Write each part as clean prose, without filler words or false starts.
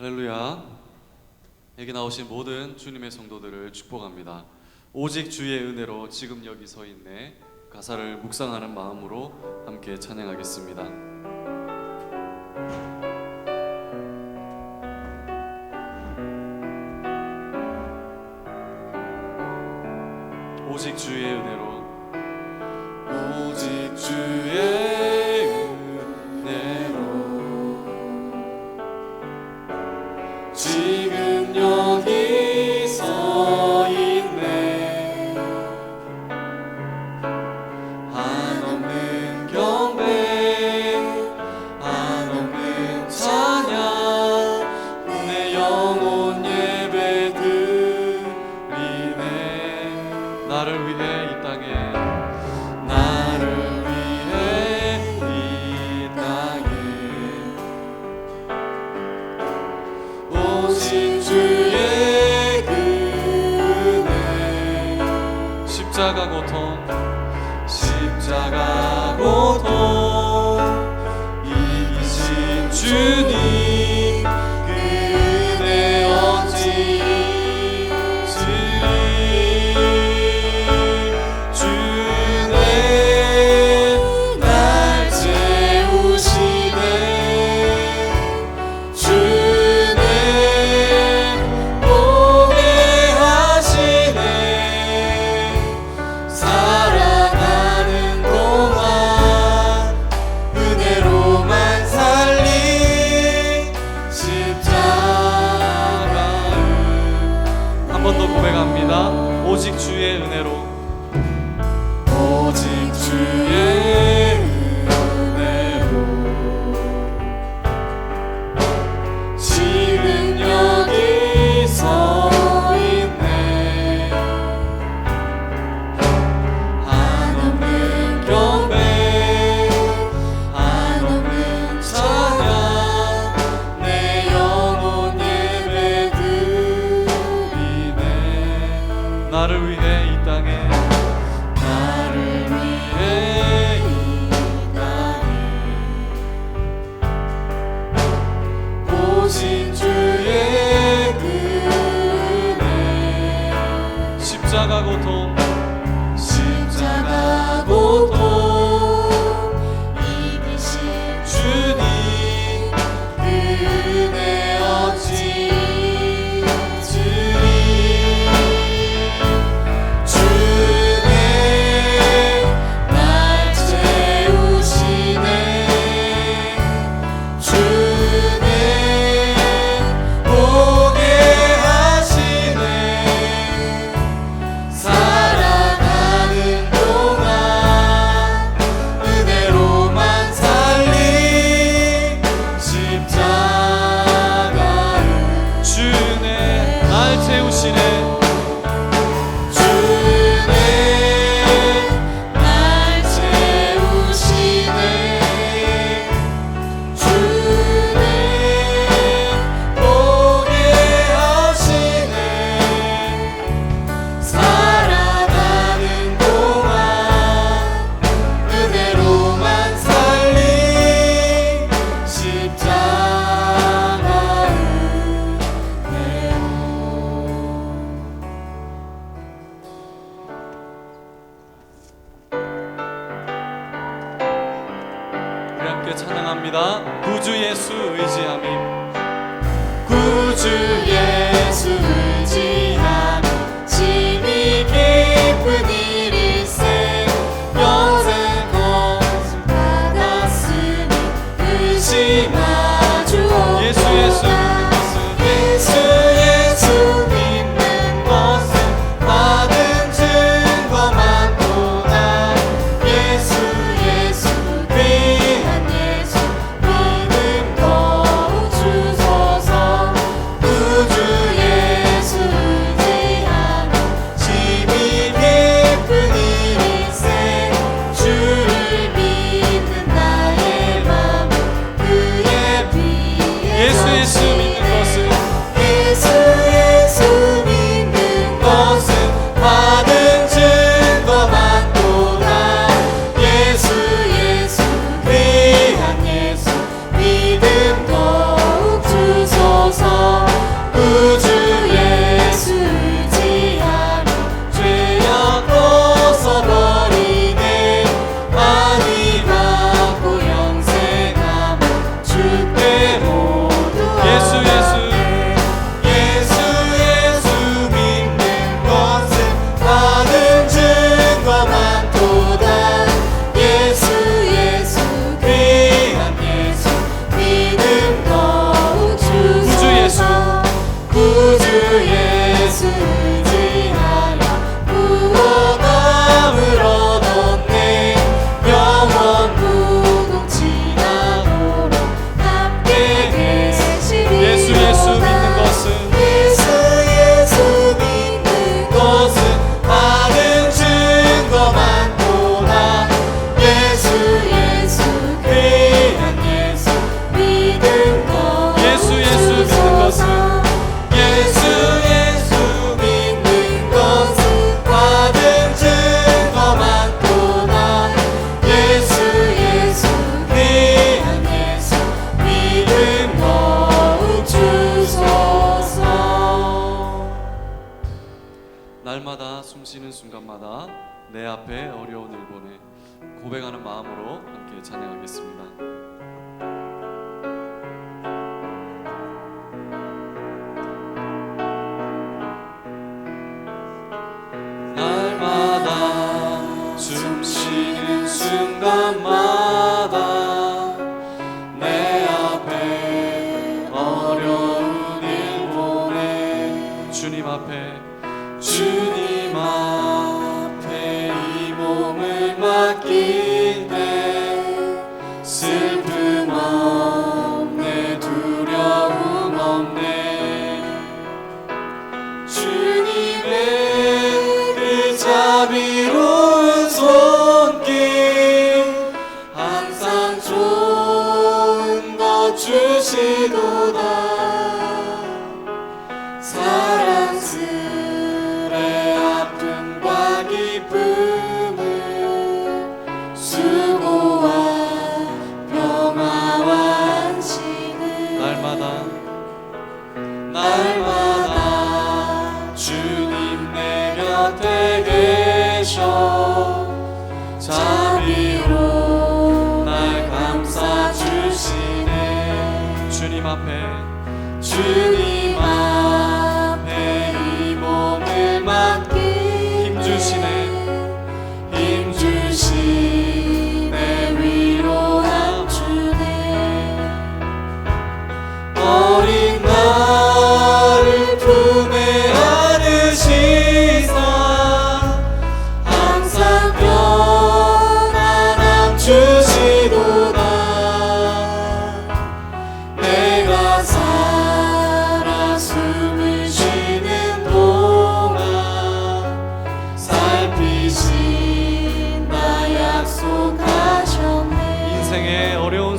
할렐루야. 여기 나오신 모든 주님의 성도들을 축복합니다. 오직 주의 은혜로 지금 여기 서 있네. 가사를 묵상하는 마음으로 함께 찬양하겠습니다. 오직 주의 은혜로, 오직 주의 은혜로 지금 여기 서 있네. 한없는 경배, 한없는 찬양, 내 영혼 예배 드리네. 나를 위해 이 땅에, 나를 위해 이 땅에 오직 주의 은혜. 십자가 고통, 십자가 고통 이기신 주님, 그 은혜 어찌 잊으리. 주는 날 채우시네. 주는 보게 하시네. 살아가는 동안 은혜로만 살리 십자가의. 한 번 더 고백합니다. 오직 주의 은혜로, 오직 주의 은혜로 지금 여기 서 있네. 한없는 경배, 한없는 찬양, 내 영혼 예배 드리네. 나를 위해 이 땅에, 나를 위해 이 땅에 오직 주의 은혜. 십자가 고통, 십자가 고통 이기신 주님, 그 은혜 어찌 잊으리. 주는 날 채우시네. 주는 보게 하시네. 살아가는 동안 은혜로만 살리 십자가의. 주는 날 채우시네. 주는 날 채우시네. 주는 보게 하시네. 살아가는 동안 은혜로만 살리 십자가의 은혜로. 우리 함께 찬양합니다. 구주 예수 의지함이, 구주 예수 의지함이 심히 깊은 일일세. 영생 거듭 받았으니 의심하주옵소서. 예수 믿는 것은 받은 증거만 보나. 예수 귀한 예수 믿음 더욱 주소서. 구주 예수 넘치는 순간마다 내 앞에 어려운 일 보내 고백하는 마음으로 함께 찬양하겠습니다. 날마다 숨쉬는 순간마다 내 앞에 어려운 일 보내 주님 앞에 이 몸을 맡길 때 슬픔 없네 두려움 없네 주님의 그 자비로운 손길 항상 좋은 것 주시도다 사랑스레 아픔과 기쁨을 수고와 평화와 안식을 날마다 주님 내 곁에 계셔 자비로 날 감싸 주시네 주님 앞에 이 몸을 맡기 힘 주시네 위로함 주네 어린 나를 품에 안으시사 항상 편안함 주시도다 내가 살아 숨을 쉬는 동안 살피신다 약속하셨네 인생의 어려운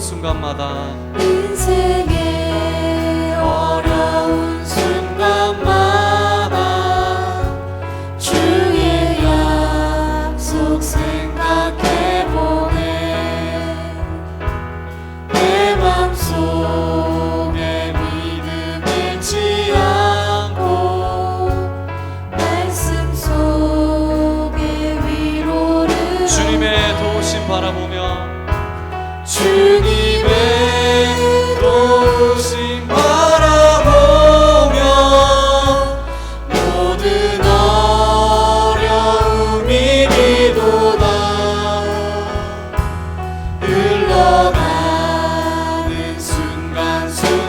순간마다 주의 약속 생각해보네 내 맘속에 믿음 잃지 않고 말씀 속에 위로를 주님의 도우심 바라보며 모든 어려움이 이리도다 흘러가는 순간순간마다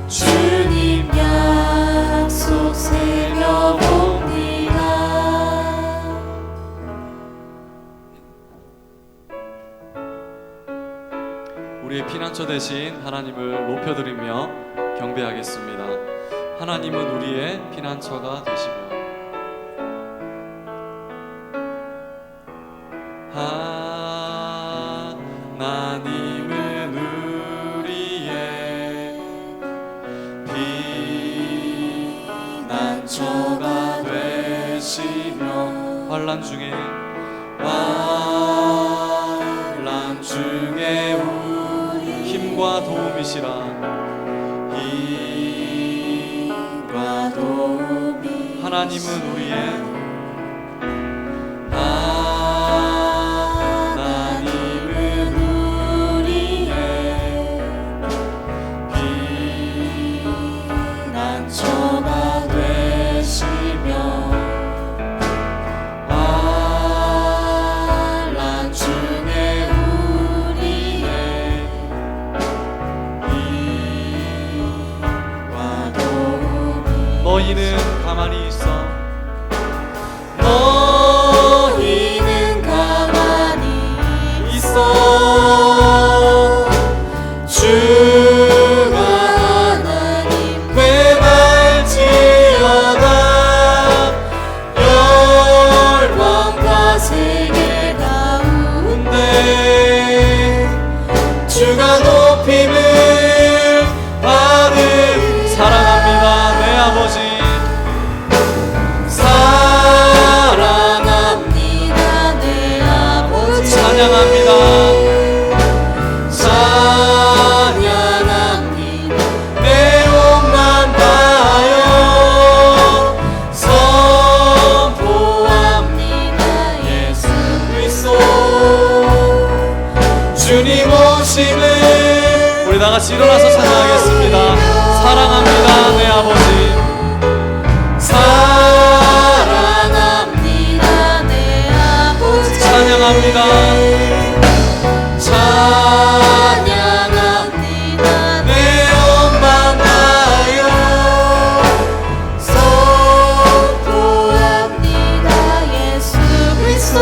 주님 약속 새겨봅니다 우리의 피난처 되신 하나님을 높여드리며 경배하겠습니다. 하나님은 우리의 피난처가 되시며 하나님은 우리의 피난처가 되시며 환난 중에 힘과 도움이시라 하나님은 우리의 피난처가 되시며 환난 중에 우리의 힘과 도움이 너희는 가만히 있어 주가 하나님 회발지어다 열방과 세계 가운데 주가 높임을 받은 사랑합니다 내 아버지 사랑합니다 내 아버지 찬양합니다 주님 오심을 우리 다같이 일어나서 찬양하겠습니다. 사랑합니다 내 아버지. 사랑합니다 내 아버지. 찬양합니다. 찬양합니다 내 엄마나요. 선포합니다 예수 그리스도.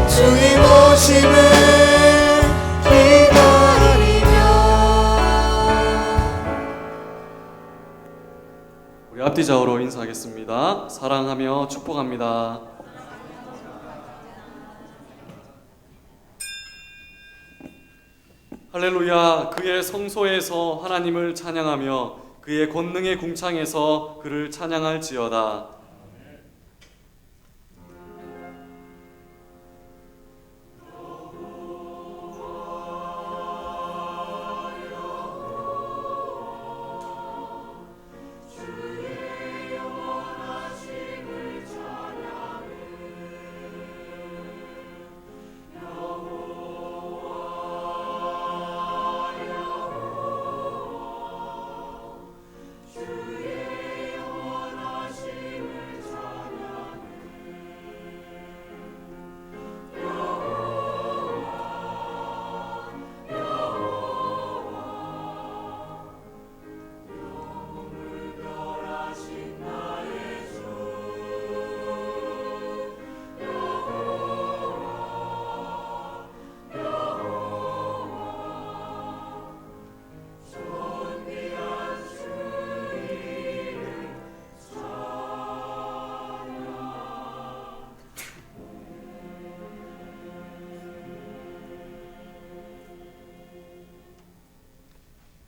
주님 오심을 기다리며. 우리 앞뒤 좌우로 인사하겠습니다. 사랑하며 축복합니다. 할렐루야. 그의 성소에서 하나님을 찬양하며 그의 권능의 궁창에서 그를 찬양할지어다.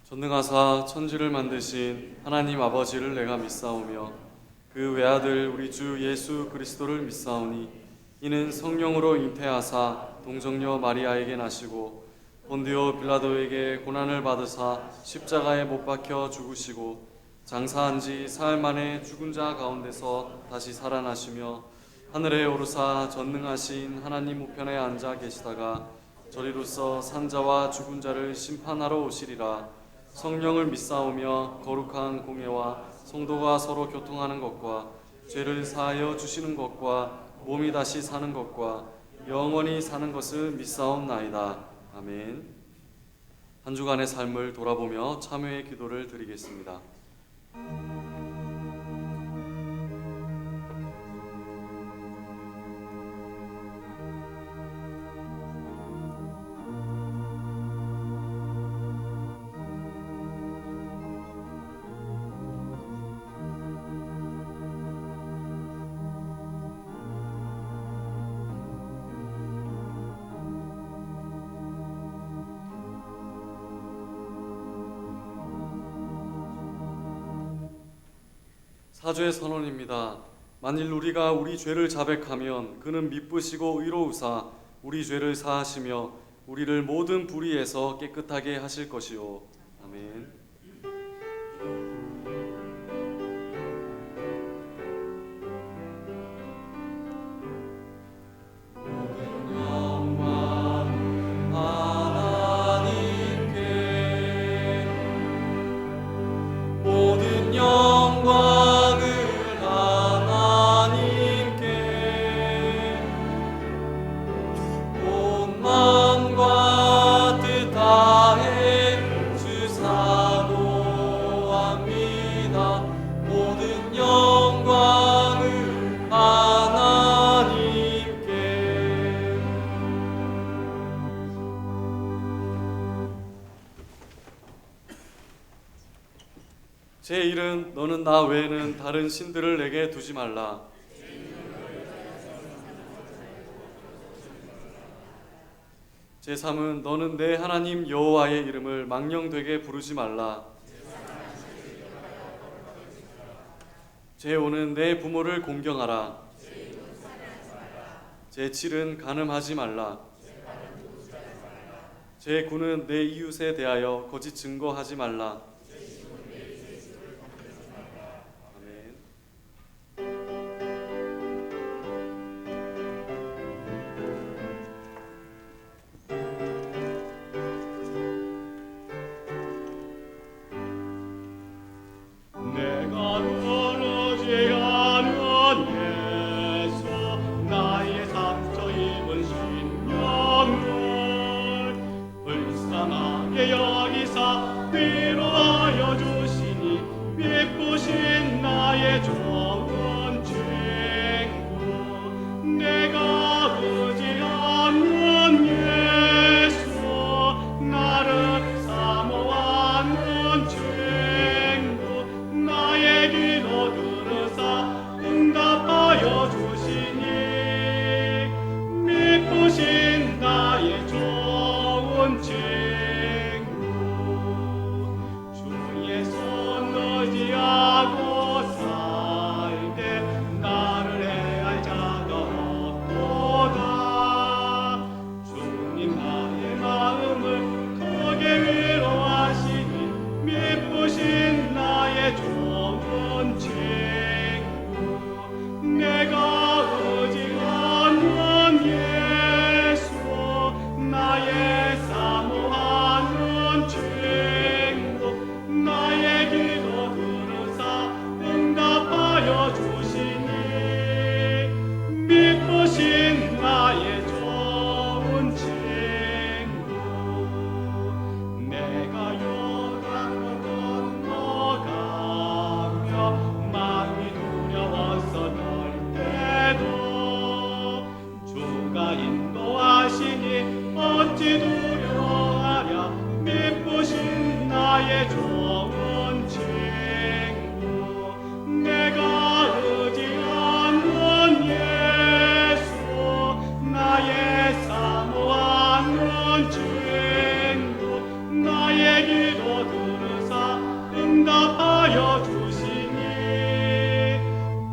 전능하사 천지를 만드신 하나님 아버지를 내가 믿사오며 그 외아들 우리 주 예수 그리스도를 믿사오니 이는 성령으로 잉태하사 동정녀 마리아에게 나시고 본디오 빌라도에게 고난을 받으사 십자가에 못 박혀 죽으시고 장사한 지 사흘 만에 죽은 자 가운데서 다시 살아나시며 하늘에 오르사 전능하신 하나님 우편에 앉아 계시다가 저리로서 산자와 죽은 자를 심판하러 오시리라. 성령을 믿사오며 거룩한 공예와 성도가 서로 교통하는 것과 죄를 사하여 주시는 것과 몸이 다시 사는 것과 영원히 사는 것을 믿사옵나이다. 아멘. 한 주간의 삶을 돌아보며 참회의 기도를 드리겠습니다. 사죄의 선언입니다. 만일 우리가 우리 죄를 자백하면 그는 미쁘시고 의로우사 우리 죄를 사하시며 우리를 모든 불의에서 깨끗하게 하실 것이요. 아멘. 제1은 너는 나 외에는 다른 신들을 내게 두지 말라. 제3은 너는 내 하나님 여호와의 이름을 망령되게 부르지 말라. 제5는 내 부모를 공경하라. 제7은 간음하지 말라. 제9는 내 이웃에 대하여 거짓 증거하지 말라. 어찌 두려워하랴 미쁘신 나의 좋은 친구 내가 의지하는 예수 나의 사모하는 친구 나의 기도 들으사 응답하여 주시니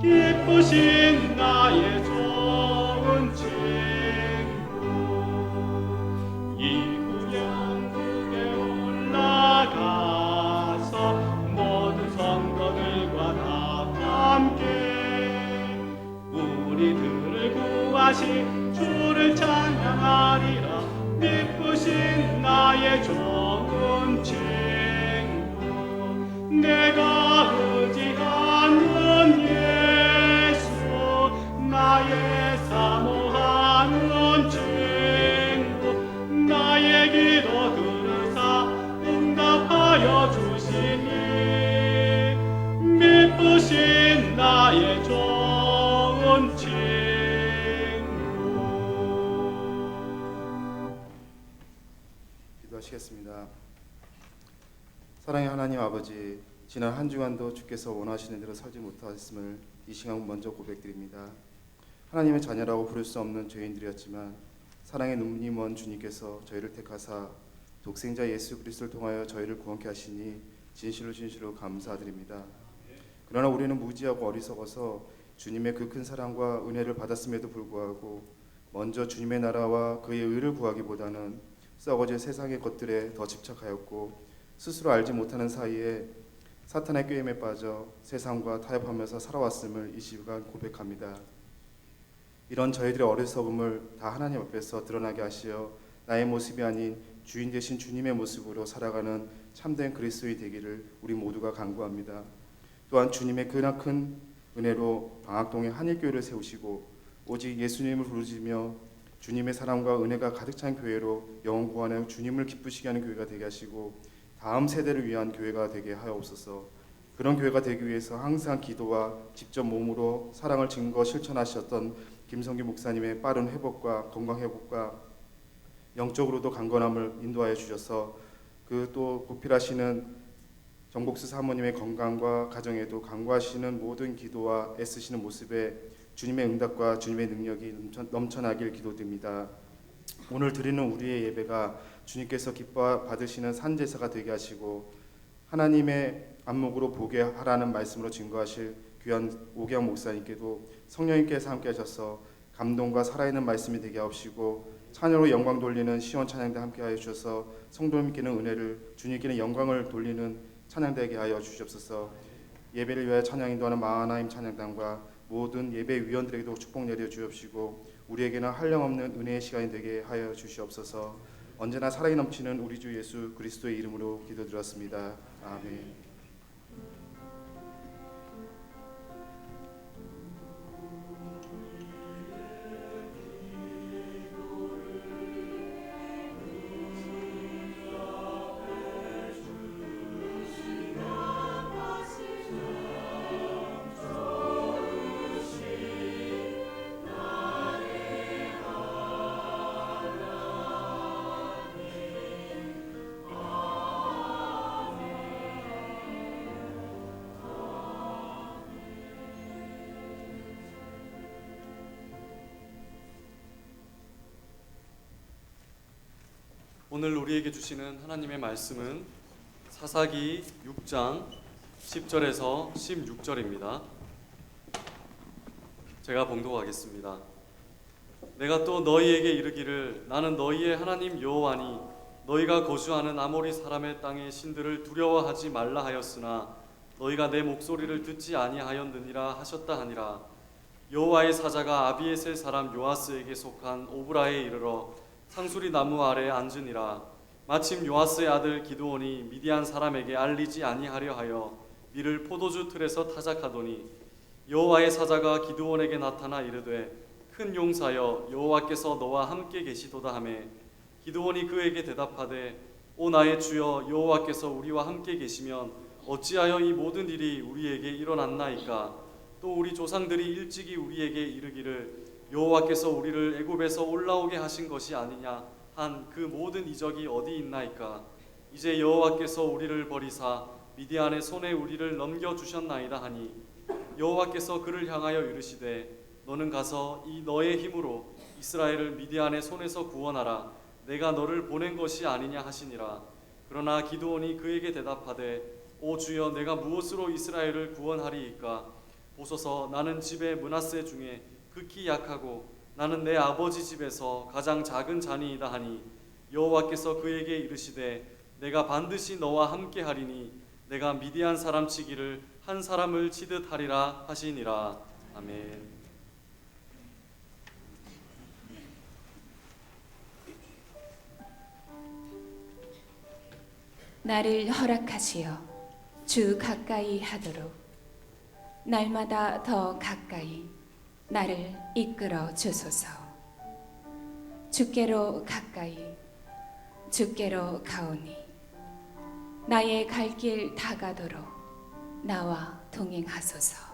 기쁘신 나의 좋은 친구 이후 영국에 올라가서 모든 성도들과 다 함께 우리들을 구하신 주를 찬양하리라 미쁘신 나의 좋은 친구 내가 의지하는 예수 나의 사모하는 친구 나의 기도 들으사 응답하여 주시니 미쁘신 나의 좋은 친구. 기도하시겠습니다. 사랑의 하나님 아버지, 지난 한 주간도 주께서 원하시는 대로 살지 못하였음을 이 시간 먼저 고백드립니다. 하나님의 자녀라고 부를 수 없는 죄인들이었지만 사랑의 눈이 먼 주님께서 저희를 택하사 독생자 예수 그리스도를 통하여 저희를 구원케 하시니 진실로 감사드립니다. 그러나 우리는 무지하고 어리석어서 주님의 그 큰 사랑과 은혜를 받았음에도 불구하고 먼저 주님의 나라와 그의 의를 구하기보다는 썩어질 세상의 것들에 더 집착하였고 스스로 알지 못하는 사이에 사탄의 꾀임에 빠져 세상과 타협하면서 살아왔음을 이 시간 고백합니다. 이런 저희들의 어리석음을 다 하나님 앞에서 드러나게 하시어 나의 모습이 아닌 주인 되신 주님의 모습으로 살아가는 참된 그리스도인이 되기를 우리 모두가 간구합니다. 또한 주님의 크나큰 은혜로 방학동에 한일교회를 세우시고 오직 예수님을 부르짖으며 주님의 사랑과 은혜가 가득 찬 교회로 영혼 구원에 주님을 기쁘시게 하는 교회가 되게 하시고 다음 세대를 위한 교회가 되게 하옵소서. 그런 교회가 되기 위해서 항상 기도와 직접 몸으로 사랑을 증거 실천하셨던 김성규 목사님의 빠른 회복과 건강 회복과 영적으로도 강건함을 인도하여 주셔서 그 또 보필하시는 정복수 사모님의 건강과 가정에도 간구하시는 모든 기도와 애쓰시는 모습에 주님의 응답과 주님의 능력이 넘쳐나길 기도드립니다. 오늘 드리는 우리의 예배가 주님께서 기뻐 받으시는 산제사가 되게 하시고 하나님의 안목으로 보게 하라는 말씀으로 증거하실 귀한 오기영 목사님께도 성령님께서 함께 하셔서 감동과 살아있는 말씀이 되게 하옵시고 찬양으로 영광 돌리는 시원 찬양대 함께 하여 주셔서 성도님께는 은혜를 주님께는 영광을 돌리는 찬양되게 하여 주시옵소서. 예배를 위하여 찬양 인도하는 마하나임 찬양단과 모든 예배 위원들에게도 축복 내려 주옵시고 우리에게는 한량없는 은혜의 시간이 되게 하여 주시옵소서. 언제나 사랑이 넘치는 우리 주 예수 그리스도의 이름으로 기도드렸습니다. 아멘. 오늘 우리에게 주시는 하나님의 말씀은 사사기 6장 10절에서 16절입니다. 제가 봉독하겠습니다. 내가 또 너희에게 이르기를 나는 너희의 하나님 여호와니 너희가 거주하는 아모리 사람의 땅의 신들을 두려워하지 말라 하였으나 너희가 내 목소리를 듣지 아니하였느니라 하셨다 하니라. 여호와의 사자가 아비에셀 사람 요아스에게 속한 오브라에 이르러 상수리 나무 아래 앉으니라. 마침 요아스의 아들 기드온이 미디안 사람에게 알리지 아니하려 하여 밀을 포도주 틀에서 타작하더니 여호와의 사자가 기드온에게 나타나 이르되 큰 용사여 여호와께서 너와 함께 계시도다 하매 기드온이 그에게 대답하되 오 나의 주여 여호와께서 우리와 함께 계시면 어찌하여 이 모든 일이 우리에게 일어났나이까. 또 우리 조상들이 일찍이 우리에게 이르기를 여호와께서 우리를 애굽에서 올라오게 하신 것이 아니냐 한 그 모든 이적이 어디 있나이까? 이제 여호와께서 우리를 버리사 미디안의 손에 우리를 넘겨 주셨나이다 하니 여호와께서 그를 향하여 이르시되 너는 가서 이 너의 힘으로 이스라엘을 미디안의 손에서 구원하라. 내가 너를 보낸 것이 아니냐 하시니라. 그러나 기드온이 그에게 대답하되 오 주여 내가 무엇으로 이스라엘을 구원하리이까? 보소서 나는 집에 므낫세 중에 극히 약하고 나는 내 아버지 집에서 가장 작은 자니이다 하니 여호와께서 그에게 이르시되 내가 반드시 너와 함께 하리니 내가 미디안 사람 치기를 한 사람을 치듯 하리라 하시니라. 아멘. 나를 허락하시어 주 가까이 하도록 날마다 더 가까이 나를 이끌어 주소서. 주께로 가까이 주께로 가오니 나의 갈 길 다가도록 나와 동행하소서.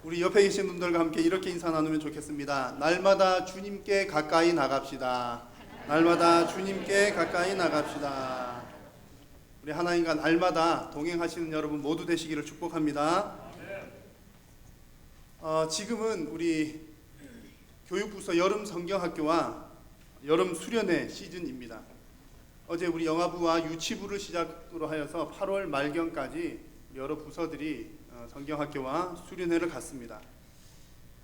우리 옆에 계신 분들과 함께 이렇게 인사 나누면 좋겠습니다. 날마다 주님께 가까이 나갑시다. 날마다 주님께 가까이 나갑시다. 우리 하나님과 날마다 동행하시는 여러분 모두 되시기를 축복합니다. 지금은 우리 교육부서 여름 성경학교와 여름 수련회 시즌입니다. 어제 우리 영아부와 유치부를 시작으로 하여서 8월 말경까지 여러 부서들이 성경학교와 수련회를 갔습니다.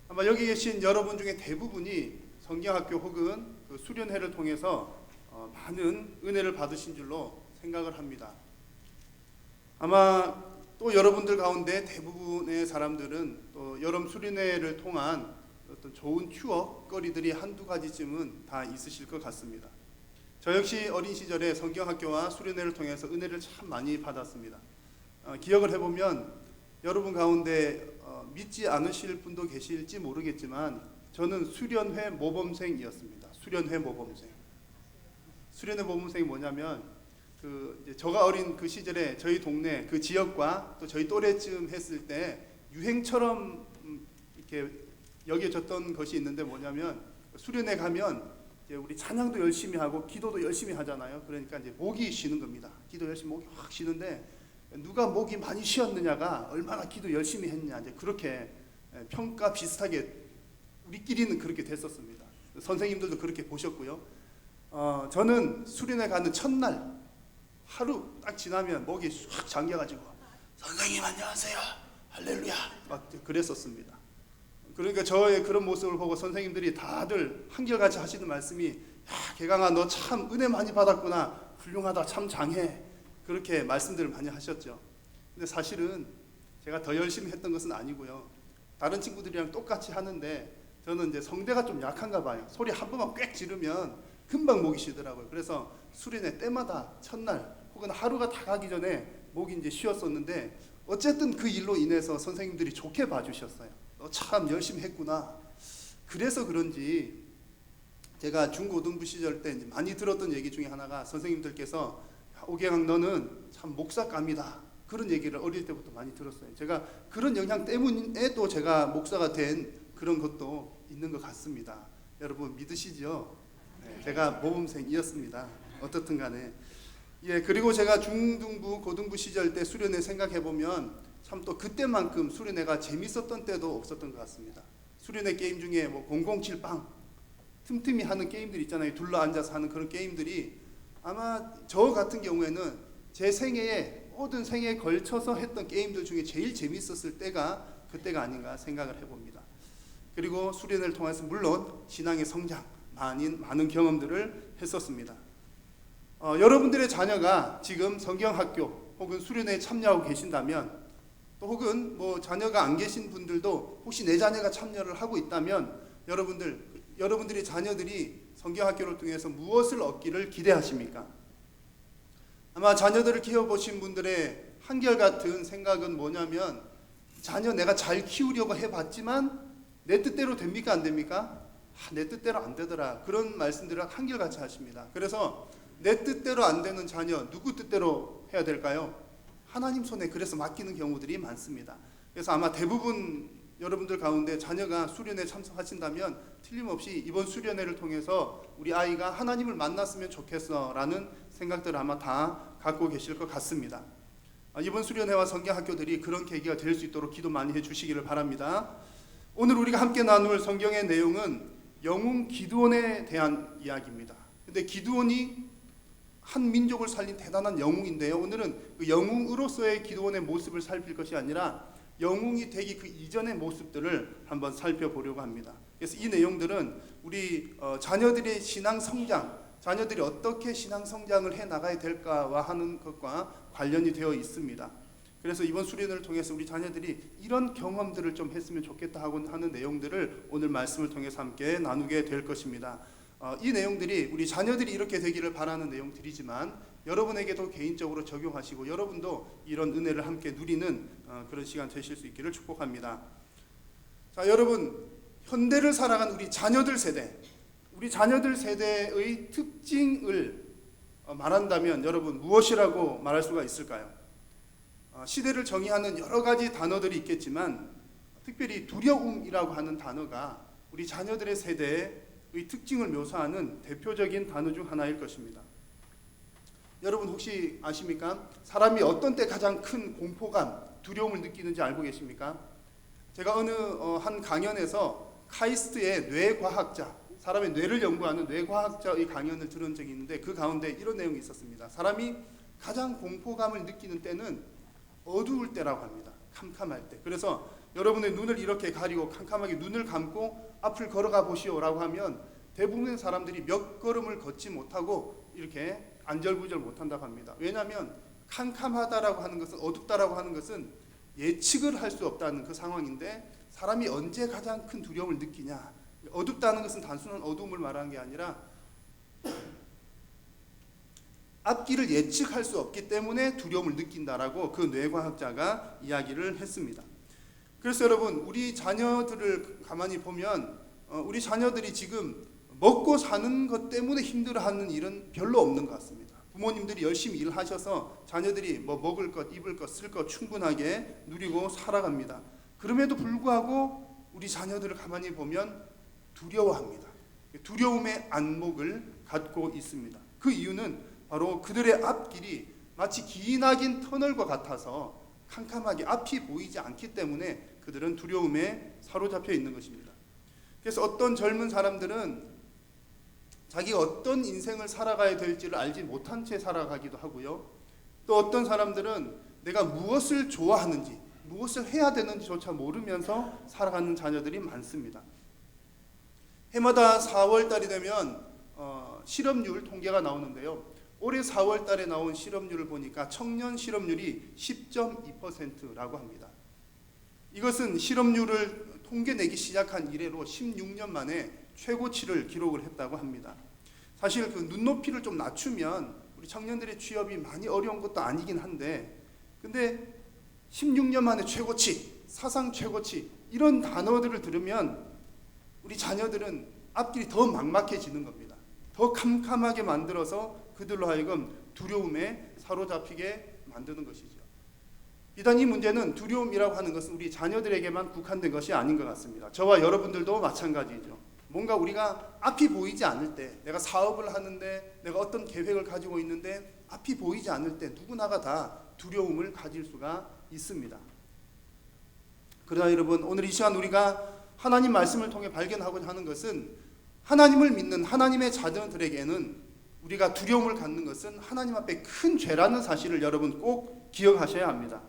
아마 여기 계신 여러분 중에 대부분이 성경학교 혹은 그 수련회를 통해서 많은 은혜를 받으신 줄로 생각을 합니다. 아마 또 여러분들 가운데 대부분의 사람들은 또 여름 수련회를 통한 어떤 좋은 추억거리들이 한두 가지쯤은 다 있으실 것 같습니다. 저 역시 어린 시절에 성경학교와 수련회를 통해서 은혜를 참 많이 받았습니다. 기억을 해보면 여러분 가운데 믿지 않으실 분도 계실지 모르겠지만 저는 수련회 모범생이었습니다. 수련회 모범생. 수련회 모범생이 뭐냐면 이제 저가 어린 그 시절에 저희 동네 그 지역과 또 저희 또래쯤 했을 때 유행처럼 이렇게 여겨졌던 것이 있는데 뭐냐면 수련회 가면 이제 우리 찬양도 열심히 하고 기도도 열심히 하잖아요. 그러니까 이제 목이 쉬는 겁니다. 기도 열심히 목이 확 쉬는데 누가 목이 많이 쉬었느냐가 얼마나 기도 열심히 했냐 이제 그렇게 평가 비슷하게 우리끼리는 그렇게 됐었습니다. 선생님들도 그렇게 보셨고요. 저는 수련회 가는 첫날 하루 딱 지나면 목이 확 잠겨가지고 선생님 안녕하세요 할렐루야 막 그랬었습니다. 그러니까 저의 그런 모습을 보고 선생님들이 다들 한결같이 하시는 말씀이 야 개강아 너 참 은혜 많이 받았구나 훌륭하다 참 장해 그렇게 말씀들을 많이 하셨죠. 근데 사실은 제가 더 열심히 했던 것은 아니고요. 다른 친구들이랑 똑같이 하는데 저는 이제 성대가 좀 약한가 봐요. 소리 한 번만 꽥 지르면 금방 목이 쉬더라고요. 그래서 수련회 때마다 첫날 혹은 하루가 다 가기 전에 목이 이제 쉬었었는데 어쨌든 그 일로 인해서 선생님들이 좋게 봐주셨어요. 너 참 열심히 했구나. 그래서 그런지 제가 중고등부 시절 때 이제 많이 들었던 얘기 중에 하나가 선생님들께서 오경학 너는 참 목사감이다. 그런 얘기를 어릴 때부터 많이 들었어요. 제가 그런 영향 때문에 또 제가 목사가 된 그런 것도 있는 것 같습니다. 여러분 믿으시죠? 네, 제가 모범생이었습니다. 어떻든 간에. 예, 그리고 제가 중등부, 고등부 시절 때 수련회 생각해 보면 참 또 그때만큼 수련회가 재밌었던 때도 없었던 것 같습니다. 수련회 게임 중에 뭐 007빵 틈틈이 하는 게임들 있잖아요. 둘러 앉아서 하는 그런 게임들이 아마 저 같은 경우에는 제 생애에 모든 생애에 걸쳐서 했던 게임들 중에 제일 재밌었을 때가 그때가 아닌가 생각을 해봅니다. 그리고 수련회를 통해서 물론 신앙의 성장, 많은 경험들을 했었습니다. 여러분들의 자녀가 지금 성경학교 혹은 수련회에 참여하고 계신다면 또 혹은 뭐 자녀가 안 계신 분들도 혹시 내 자녀가 참여를 하고 있다면 여러분들의 자녀들이 성경학교를 통해서 무엇을 얻기를 기대하십니까? 아마 자녀들을 키워보신 분들의 한결같은 생각은 뭐냐면 자녀 내가 잘 키우려고 해봤지만 내 뜻대로 됩니까 안 됩니까? 내 뜻대로 안 되더라. 그런 말씀들을 한결같이 하십니다. 그래서 내 뜻대로 안 되는 자녀 누구 뜻대로 해야 될까요? 하나님 손에 그래서 맡기는 경우들이 많습니다. 그래서 아마 대부분 여러분들 가운데 자녀가 수련회에 참석하신다면 틀림없이 이번 수련회를 통해서 우리 아이가 하나님을 만났으면 좋겠어라는 생각들을 아마 다 갖고 계실 것 같습니다. 이번 수련회와 성경학교들이 그런 계기가 될 수 있도록 기도 많이 해주시기를 바랍니다. 오늘 우리가 함께 나눌 성경의 내용은 영웅 기드온에 대한 이야기입니다. 근데 기드온이 한 민족을 살린 대단한 영웅인데요. 오늘은 그 영웅으로서의 기드온의 모습을 살필 것이 아니라 영웅이 되기 그 이전의 모습들을 한번 살펴보려고 합니다. 그래서 이 내용들은 우리 자녀들의 신앙 성장, 자녀들이 어떻게 신앙 성장을 해 나가야 될까와 하는 것과 관련이 되어 있습니다. 그래서 이번 수련회를 통해서 우리 자녀들이 이런 경험들을 좀 했으면 좋겠다 하는 내용들을 오늘 말씀을 통해서 함께 나누게 될 것입니다. 이 내용들이 우리 자녀들이 이렇게 되기를 바라는 내용들이지만 여러분에게도 개인적으로 적용하시고 여러분도 이런 은혜를 함께 누리는 그런 시간 되실 수 있기를 축복합니다. 자, 여러분 현대를 살아간 우리 자녀들 세대의 특징을 말한다면 여러분 무엇이라고 말할 수가 있을까요? 시대를 정의하는 여러 가지 단어들이 있겠지만 특별히 두려움이라고 하는 단어가 우리 자녀들의 세대의 특징을 묘사하는 대표적인 단어 중 하나일 것입니다. 여러분 혹시 아십니까? 사람이 어떤 때 가장 큰 공포감, 두려움을 느끼는지 알고 계십니까? 제가 어느 한 강연에서 카이스트의 뇌과학자, 사람의 뇌를 연구하는 뇌과학자의 강연을 들은 적이 있는데 그 가운데 이런 내용이 있었습니다. 사람이 가장 공포감을 느끼는 때는 어두울 때라고 합니다. 캄캄할 때. 그래서 여러분의 눈을 이렇게 가리고 캄캄하게 눈을 감고 앞을 걸어가 보시오라고 하면 대부분의 사람들이 몇 걸음을 걷지 못하고 이렇게 안절부절 못한다고 합니다. 왜냐하면 캄캄하다라고 하는 것은, 어둡다라고 하는 것은 예측을 할 수 없다는 그 상황인데, 사람이 언제 가장 큰 두려움을 느끼냐, 어둡다는 것은 단순한 어두움을 말하는 게 아니라 앞길을 예측할 수 없기 때문에 두려움을 느낀다라고 그 뇌과학자가 이야기를 했습니다. 그래서 여러분, 우리 자녀들을 가만히 보면 우리 자녀들이 지금 먹고 사는 것 때문에 힘들어하는 일은 별로 없는 것 같습니다. 부모님들이 열심히 일하셔서 자녀들이 뭐 먹을 것, 입을 것, 쓸 것 충분하게 누리고 살아갑니다. 그럼에도 불구하고 우리 자녀들을 가만히 보면 두려워합니다. 두려움의 안목을 갖고 있습니다. 그 이유는 바로 그들의 앞길이 마치 기나긴 터널과 같아서 캄캄하게 앞이 보이지 않기 때문에 그들은 두려움에 사로잡혀 있는 것입니다. 그래서 어떤 젊은 사람들은 자기가 어떤 인생을 살아가야 될지를 알지 못한 채 살아가기도 하고요. 또 어떤 사람들은 내가 무엇을 좋아하는지, 무엇을 해야 되는지조차 모르면서 살아가는 자녀들이 많습니다. 해마다 4월 달이 되면 실업률 통계가 나오는데요. 올해 4월 달에 나온 실업률을 보니까 청년 실업률이 10.2%라고 합니다. 이것은 실업률을 통계내기 시작한 이래로 16년 만에 최고치를 기록을 했다고 합니다. 사실 그 눈높이를 좀 낮추면 우리 청년들의 취업이 많이 어려운 것도 아니긴 한데, 근데 16년 만에 최고치, 사상 최고치, 이런 단어들을 들으면 우리 자녀들은 앞길이 더 막막해지는 겁니다. 더 캄캄하게 만들어서 그들로 하여금 두려움에 사로잡히게 만드는 것이죠. 비단 이 문제는, 두려움이라고 하는 것은 우리 자녀들에게만 국한된 것이 아닌 것 같습니다. 저와 여러분들도 마찬가지죠. 뭔가 우리가 앞이 보이지 않을 때, 내가 사업을 하는데, 내가 어떤 계획을 가지고 있는데 앞이 보이지 않을 때 누구나가 다 두려움을 가질 수가 있습니다. 그러나 여러분, 오늘 이 시간 우리가 하나님 말씀을 통해 발견하고자 하는 것은, 하나님을 믿는 하나님의 자녀들에게는 우리가 두려움을 갖는 것은 하나님 앞에 큰 죄라는 사실을 여러분 꼭 기억하셔야 합니다.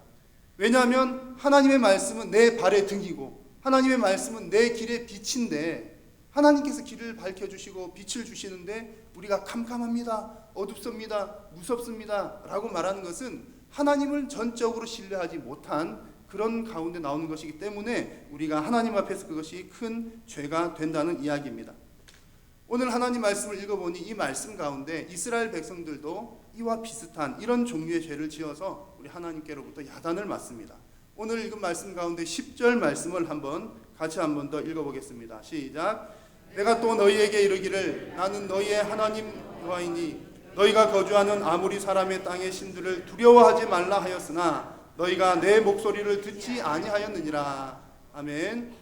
왜냐하면 하나님의 말씀은 내 발의 등이고 하나님의 말씀은 내 길의 빛인데, 하나님께서 길을 밝혀주시고 빛을 주시는데 우리가 캄캄합니다, 어둡습니다, 무섭습니다 라고 말하는 것은 하나님을 전적으로 신뢰하지 못한 그런 가운데 나오는 것이기 때문에 우리가 하나님 앞에서 그것이 큰 죄가 된다는 이야기입니다. 오늘 하나님 말씀을 읽어보니 이 말씀 가운데 이스라엘 백성들도 이와 비슷한 이런 종류의 죄를 지어서 우리 하나님께로부터 야단을 맞습니다. 오늘 읽은 말씀 가운데 10절 말씀을 같이 한 번 더 읽어보겠습니다. 시작. 내가 또 너희에게 이르기를 나는 너희의 하나님 여호와이니 너희가 거주하는 아모리 사람의 땅의 신들을 두려워하지 말라 하였으나 너희가 내 목소리를 듣지 아니하였느니라. 아멘.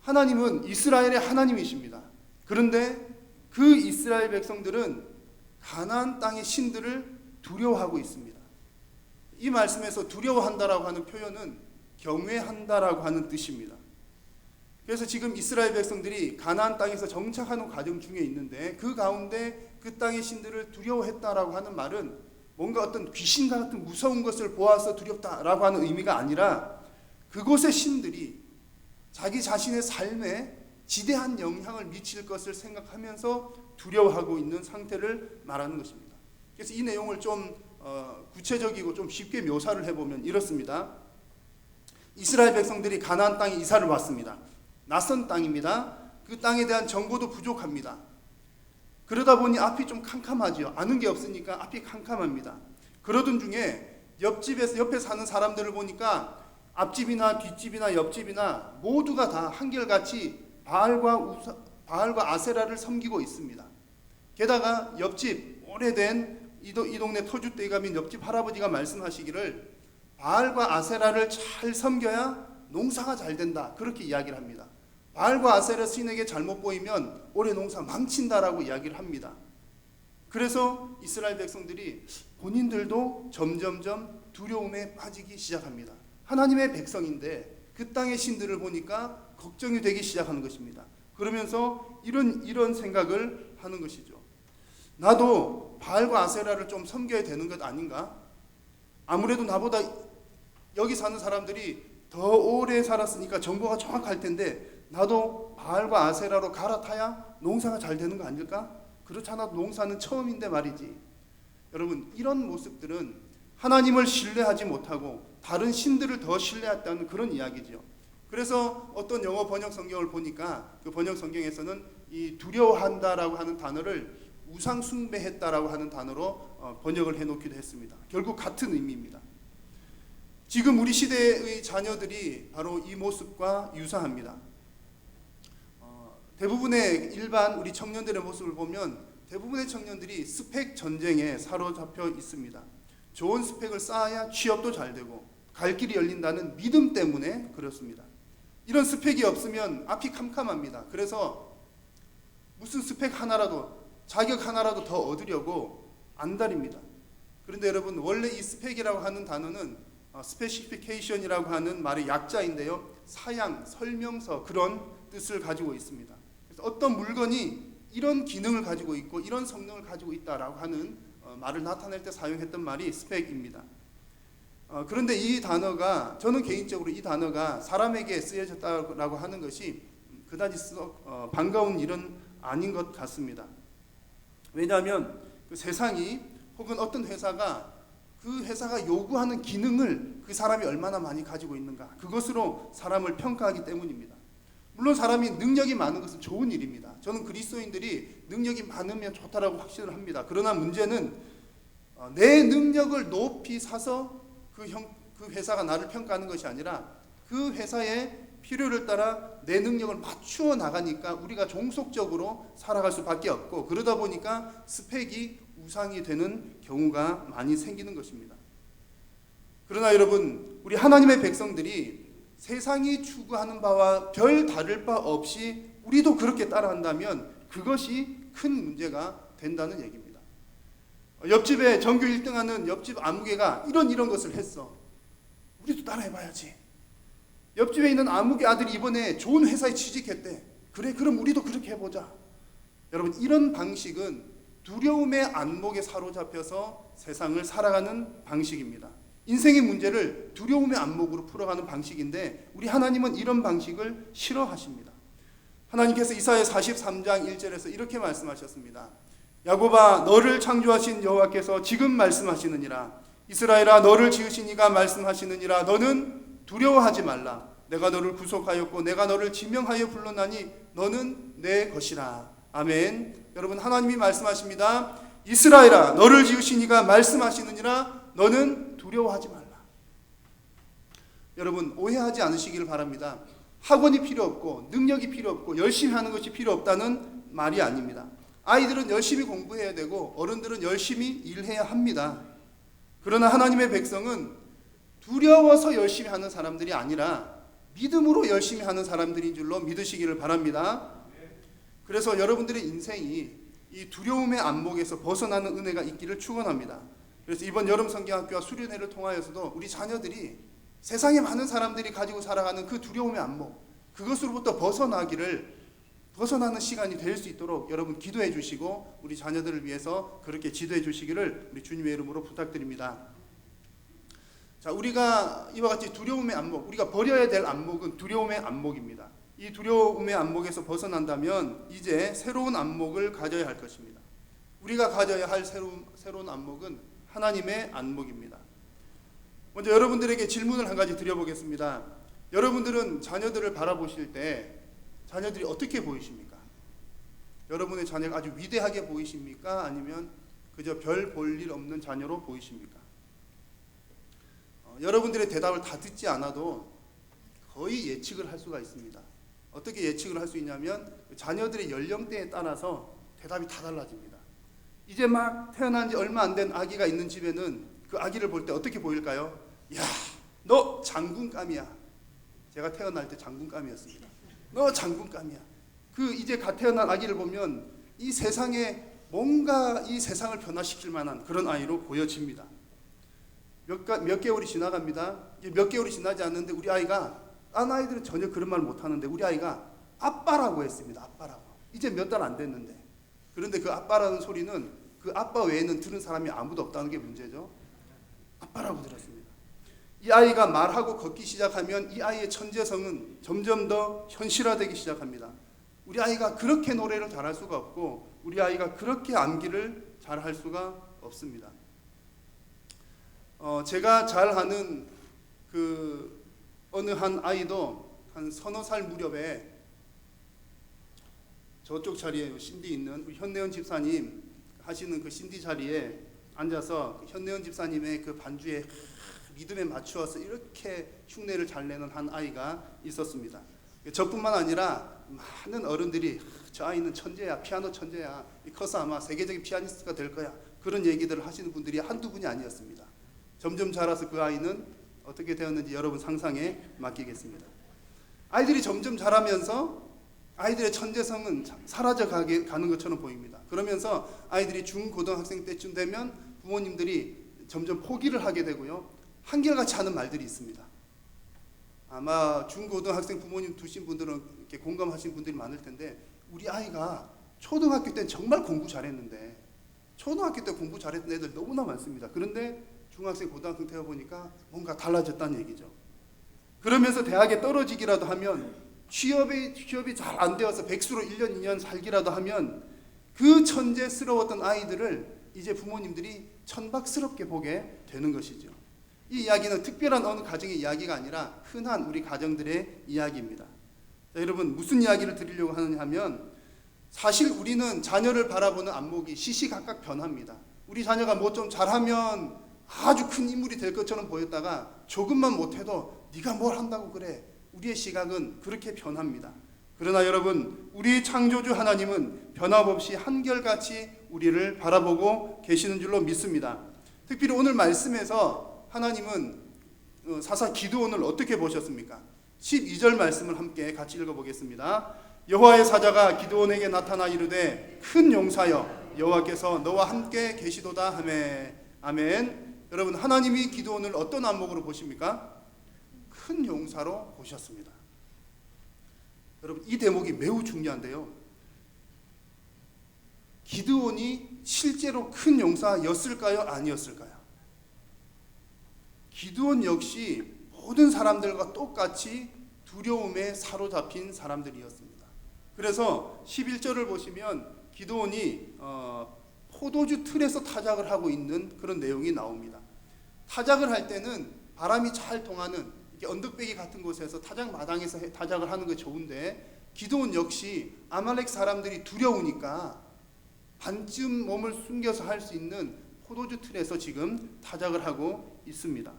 하나님은 이스라엘의 하나님이십니다. 그런데 그 이스라엘 백성들은 가나안 땅의 신들을 두려워하고 있습니다. 이 말씀에서 두려워한다라고 하는 표현은 경외한다라고 하는 뜻입니다. 그래서 지금 이스라엘 백성들이 가나안 땅에서 정착하는 과정 중에 있는데, 그 가운데 그 땅의 신들을 두려워했다라고 하는 말은 뭔가 어떤 귀신과 같은 무서운 것을 보아서 두렵다라고 하는 의미가 아니라, 그곳의 신들이 자기 자신의 삶에 지대한 영향을 미칠 것을 생각하면서 두려워하고 있는 상태를 말하는 것입니다. 그래서 이 내용을 좀 구체적이고 좀 쉽게 묘사를 해보면 이렇습니다. 이스라엘 백성들이 가나안 땅에 이사를 왔습니다. 낯선 땅입니다. 그 땅에 대한 정보도 부족합니다. 그러다 보니 앞이 좀 캄캄하죠. 아는 게 없으니까 앞이 캄캄합니다. 그러던 중에 옆에 사는 사람들을 보니까 앞집이나 뒷집이나 옆집이나 모두가 다 한결같이 바알과 아세라를 섬기고 있습니다. 게다가 옆집, 오래된 이 동네 터줏대감인 옆집 할아버지가 말씀하시기를 바알과 아세라를 잘 섬겨야 농사가 잘 된다, 그렇게 이야기를 합니다. 바알과 아세라 신에게 잘못 보이면 올해 농사 망친다라고 이야기를 합니다. 그래서 이스라엘 백성들이 본인들도 점점점 두려움에 빠지기 시작합니다. 하나님의 백성인데 그 땅의 신들을 보니까 걱정이 되기 시작하는 것입니다. 그러면서 이런 생각을 하는 것이죠. 나도 바알과 아세라를 좀 섬겨야 되는 것 아닌가? 아무래도 나보다 여기 사는 사람들이 더 오래 살았으니까 정보가 정확할 텐데 나도 바알과 아세라로 갈아타야 농사가 잘 되는 거 아닐까? 그렇잖아, 농사는 처음인데 말이지. 여러분, 이런 모습들은 하나님을 신뢰하지 못하고 다른 신들을 더 신뢰했다는 그런 이야기죠. 그래서 어떤 영어 번역 성경을 보니까 그 번역 성경에서는 이 두려워한다라고 하는 단어를 우상 숭배했다라고 하는 단어로 번역을 해놓기도 했습니다. 결국 같은 의미입니다. 지금 우리 시대의 자녀들이 바로 이 모습과 유사합니다. 대부분의 일반 우리 청년들의 모습을 보면 대부분의 청년들이 스펙 전쟁에 사로잡혀 있습니다. 좋은 스펙을 쌓아야 취업도 잘 되고 갈 길이 열린다는 믿음 때문에 그렇습니다. 이런 스펙이 없으면 앞이 캄캄합니다. 그래서 무슨 스펙 하나라도 자격 하나라도 더 얻으려고 안달입니다. 그런데 여러분, 원래 이 스펙이라고 하는 단어는 스페시피케이션이라고 하는 말의 약자인데요, 사양, 설명서 그런 뜻을 가지고 있습니다. 그래서 어떤 물건이 이런 기능을 가지고 있고 이런 성능을 가지고 있다라고 하는 말을 나타낼 때 사용했던 말이 스펙입니다. 그런데 이 단어가, 저는 개인적으로 이 단어가 사람에게 쓰여졌다라고 하는 것이 그다지 반가운 일은 아닌 것 같습니다. 왜냐하면 그 세상이 혹은 어떤 회사가 그 회사가 요구하는 기능을 그 사람이 얼마나 많이 가지고 있는가, 그것으로 사람을 평가하기 때문입니다. 물론 사람이 능력이 많은 것은 좋은 일입니다. 저는 그리스도인들이 능력이 많으면 좋다라고 확신을 합니다. 그러나 문제는 내 능력을 높이 사서 그 회사가 나를 평가하는 것이 아니라 그 회사의 필요를 따라 내 능력을 맞추어 나가니까 우리가 종속적으로 살아갈 수밖에 없고, 그러다 보니까 스펙이 우상이 되는 경우가 많이 생기는 것입니다. 그러나 여러분, 우리 하나님의 백성들이 세상이 추구하는 바와 별 다를 바 없이 우리도 그렇게 따라한다면 그것이 큰 문제가 된다는 얘기입니다. 옆집에 전교 1등하는 옆집 아무개가 이런 것을 했어. 우리도 따라해봐야지. 옆집에 있는 아무개 아들이 이번에 좋은 회사에 취직했대. 그래, 그럼 우리도 그렇게 해보자. 여러분, 이런 방식은 두려움의 안목에 사로잡혀서 세상을 살아가는 방식입니다. 인생의 문제를 두려움의 안목으로 풀어가는 방식인데 우리 하나님은 이런 방식을 싫어하십니다. 하나님께서 이사야 43장 1절에서 이렇게 말씀하셨습니다. 야곱아, 너를 창조하신 여호와께서 지금 말씀하시느니라. 이스라엘아, 너를 지으신 이가 말씀하시느니라. 너는 두려워하지 말라. 내가 너를 구속하였고 내가 너를 지명하여 불렀나니 너는 내 것이라. 아멘. 여러분, 하나님이 말씀하십니다. 이스라엘아, 너를 지으신 이가 말씀하시느니라. 너는 두려워하지 말라. 여러분, 오해하지 않으시기를 바랍니다. 학원이 필요 없고 능력이 필요 없고 열심히 하는 것이 필요 없다는 말이 아닙니다. 아이들은 열심히 공부해야 되고 어른들은 열심히 일해야 합니다. 그러나 하나님의 백성은 두려워서 열심히 하는 사람들이 아니라 믿음으로 열심히 하는 사람들인 줄로 믿으시기를 바랍니다. 그래서 여러분들의 인생이 이 두려움의 안목에서 벗어나는 은혜가 있기를 축원합니다. 그래서 이번 여름 성경학교와 수련회를 통하여서도 우리 자녀들이 세상에 많은 사람들이 가지고 살아가는 그 두려움의 안목, 그것으로부터 벗어나는 시간이 될 수 있도록 여러분 기도해 주시고 우리 자녀들을 위해서 그렇게 지도해 주시기를 우리 주님의 이름으로 부탁드립니다. 자, 우리가 이와 같이 두려움의 안목, 우리가 버려야 될 안목은 두려움의 안목입니다. 이 두려움의 안목에서 벗어난다면 이제 새로운 안목을 가져야 할 것입니다. 우리가 가져야 할 새로운 안목은 하나님의 안목입니다. 먼저 여러분들에게 질문을 한 가지 드려보겠습니다. 여러분들은 자녀들을 바라보실 때 자녀들이 어떻게 보이십니까? 여러분의 자녀가 아주 위대하게 보이십니까? 아니면 그저 별 볼 일 없는 자녀로 보이십니까? 여러분들의 대답을 다 듣지 않아도 거의 예측을 할 수가 있습니다. 어떻게 예측을 할 수 있냐면 자녀들의 연령대에 따라서 대답이 다 달라집니다. 이제 막 태어난 지 얼마 안 된 아기가 있는 집에는 그 아기를 볼 때 어떻게 보일까요? 야, 너 장군감이야. 제가 태어날 때 장군감이었습니다. 너 장군감이야. 그 이제 갓 태어난 아기를 보면 이 세상에 뭔가 이 세상을 변화시킬 만한 그런 아이로 보여집니다. 몇 개월이 지나갑니다. 몇 개월이 지나지 않는데 우리 아이가, 딴 아이들은 전혀 그런 말 못하는데 우리 아이가 아빠라고 했습니다. 아빠라고. 이제 몇 달 안 됐는데. 그런데 그 아빠라는 소리는 그 아빠 외에는 들은 사람이 아무도 없다는 게 문제죠. 아빠라고 들었습니다. 이 아이가 말하고 걷기 시작하면 이 아이의 천재성은 점점 더 현실화되기 시작합니다. 우리 아이가 그렇게 노래를 잘할 수가 없고 우리 아이가 그렇게 암기를 잘할 수가 없습니다. 제가 잘 아는 그 어느 한 아이도 한 서너 살 무렵에 저쪽 자리에 신디 있는 우리 현내원 집사님 하시는 그 신디 자리에 앉아서 그 현내원 집사님의 그 반주에 리듬에 맞추어서 이렇게 흉내를 잘 내는 한 아이가 있었습니다. 저뿐만 아니라 많은 어른들이 저 아이는 천재야, 피아노 천재야, 커서 아마 세계적인 피아니스트가 될 거야, 그런 얘기들을 하시는 분들이 한두 분이 아니었습니다. 점점 자라서 그 아이는 어떻게 되었는지 여러분 상상에 맡기겠습니다. 아이들이 점점 자라면서 아이들의 천재성은 사라져 가는 것처럼 보입니다. 그러면서 아이들이 중고등학생 때쯤 되면 부모님들이 점점 포기를 하게 되고요. 한결같이 하는 말들이 있습니다. 아마 중고등학생 부모님 두신 분들은 이렇게 공감하신 분들이 많을 텐데, 우리 아이가 초등학교 때는 정말 공부 잘했는데, 초등학교 때 공부 잘했던 애들 너무나 많습니다. 그런데 중학생, 고등학생 되어 보니까 뭔가 달라졌다는 얘기죠. 그러면서 대학에 떨어지기라도 하면 취업이 잘 안 되어서 백수로 1년, 2년 살기라도 하면 그 천재스러웠던 아이들을 이제 부모님들이 천박스럽게 보게 되는 것이죠. 이 이야기는 특별한 어느 가정의 이야기가 아니라 흔한 우리 가정들의 이야기입니다. 자, 여러분, 무슨 이야기를 드리려고 하느냐 하면, 사실 우리는 자녀를 바라보는 안목이 시시각각 변합니다. 우리 자녀가 뭐 좀 잘하면 아주 큰 인물이 될 것처럼 보였다가 조금만 못해도 네가 뭘 한다고 그래, 우리의 시각은 그렇게 변합니다. 그러나 여러분, 우리 창조주 하나님은 변함없이 한결같이 우리를 바라보고 계시는 줄로 믿습니다. 특별히 오늘 말씀에서 하나님은 사사 기드온을 어떻게 보셨습니까? 12절 말씀을 함께 같이 읽어보겠습니다. 여호와의 사자가 기드온에게 나타나 이르되 큰 용사여, 여호와께서 너와 함께 계시도다 하매. 아멘. 여러분, 하나님이 기드온을 어떤 안목으로 보십니까? 큰 용사로 보셨습니다. 여러분, 이 대목이 매우 중요한데요. 기드온이 실제로 큰 용사였을까요? 아니었을까요? 기드온 역시 모든 사람들과 똑같이 두려움에 사로잡힌 사람들이었습니다. 그래서 11절을 보시면 기드온이 포도주 틀에서 타작을 하고 있는 그런 내용이 나옵니다. 타작을 할 때는 바람이 잘 통하는 언덕배기 같은 곳에서 타작 마당에서 타작을 하는 게 좋은데, 기드온 역시 아말렉 사람들이 두려우니까 반쯤 몸을 숨겨서 할 수 있는 포도주 틀에서 지금 타작을 하고 있습니다.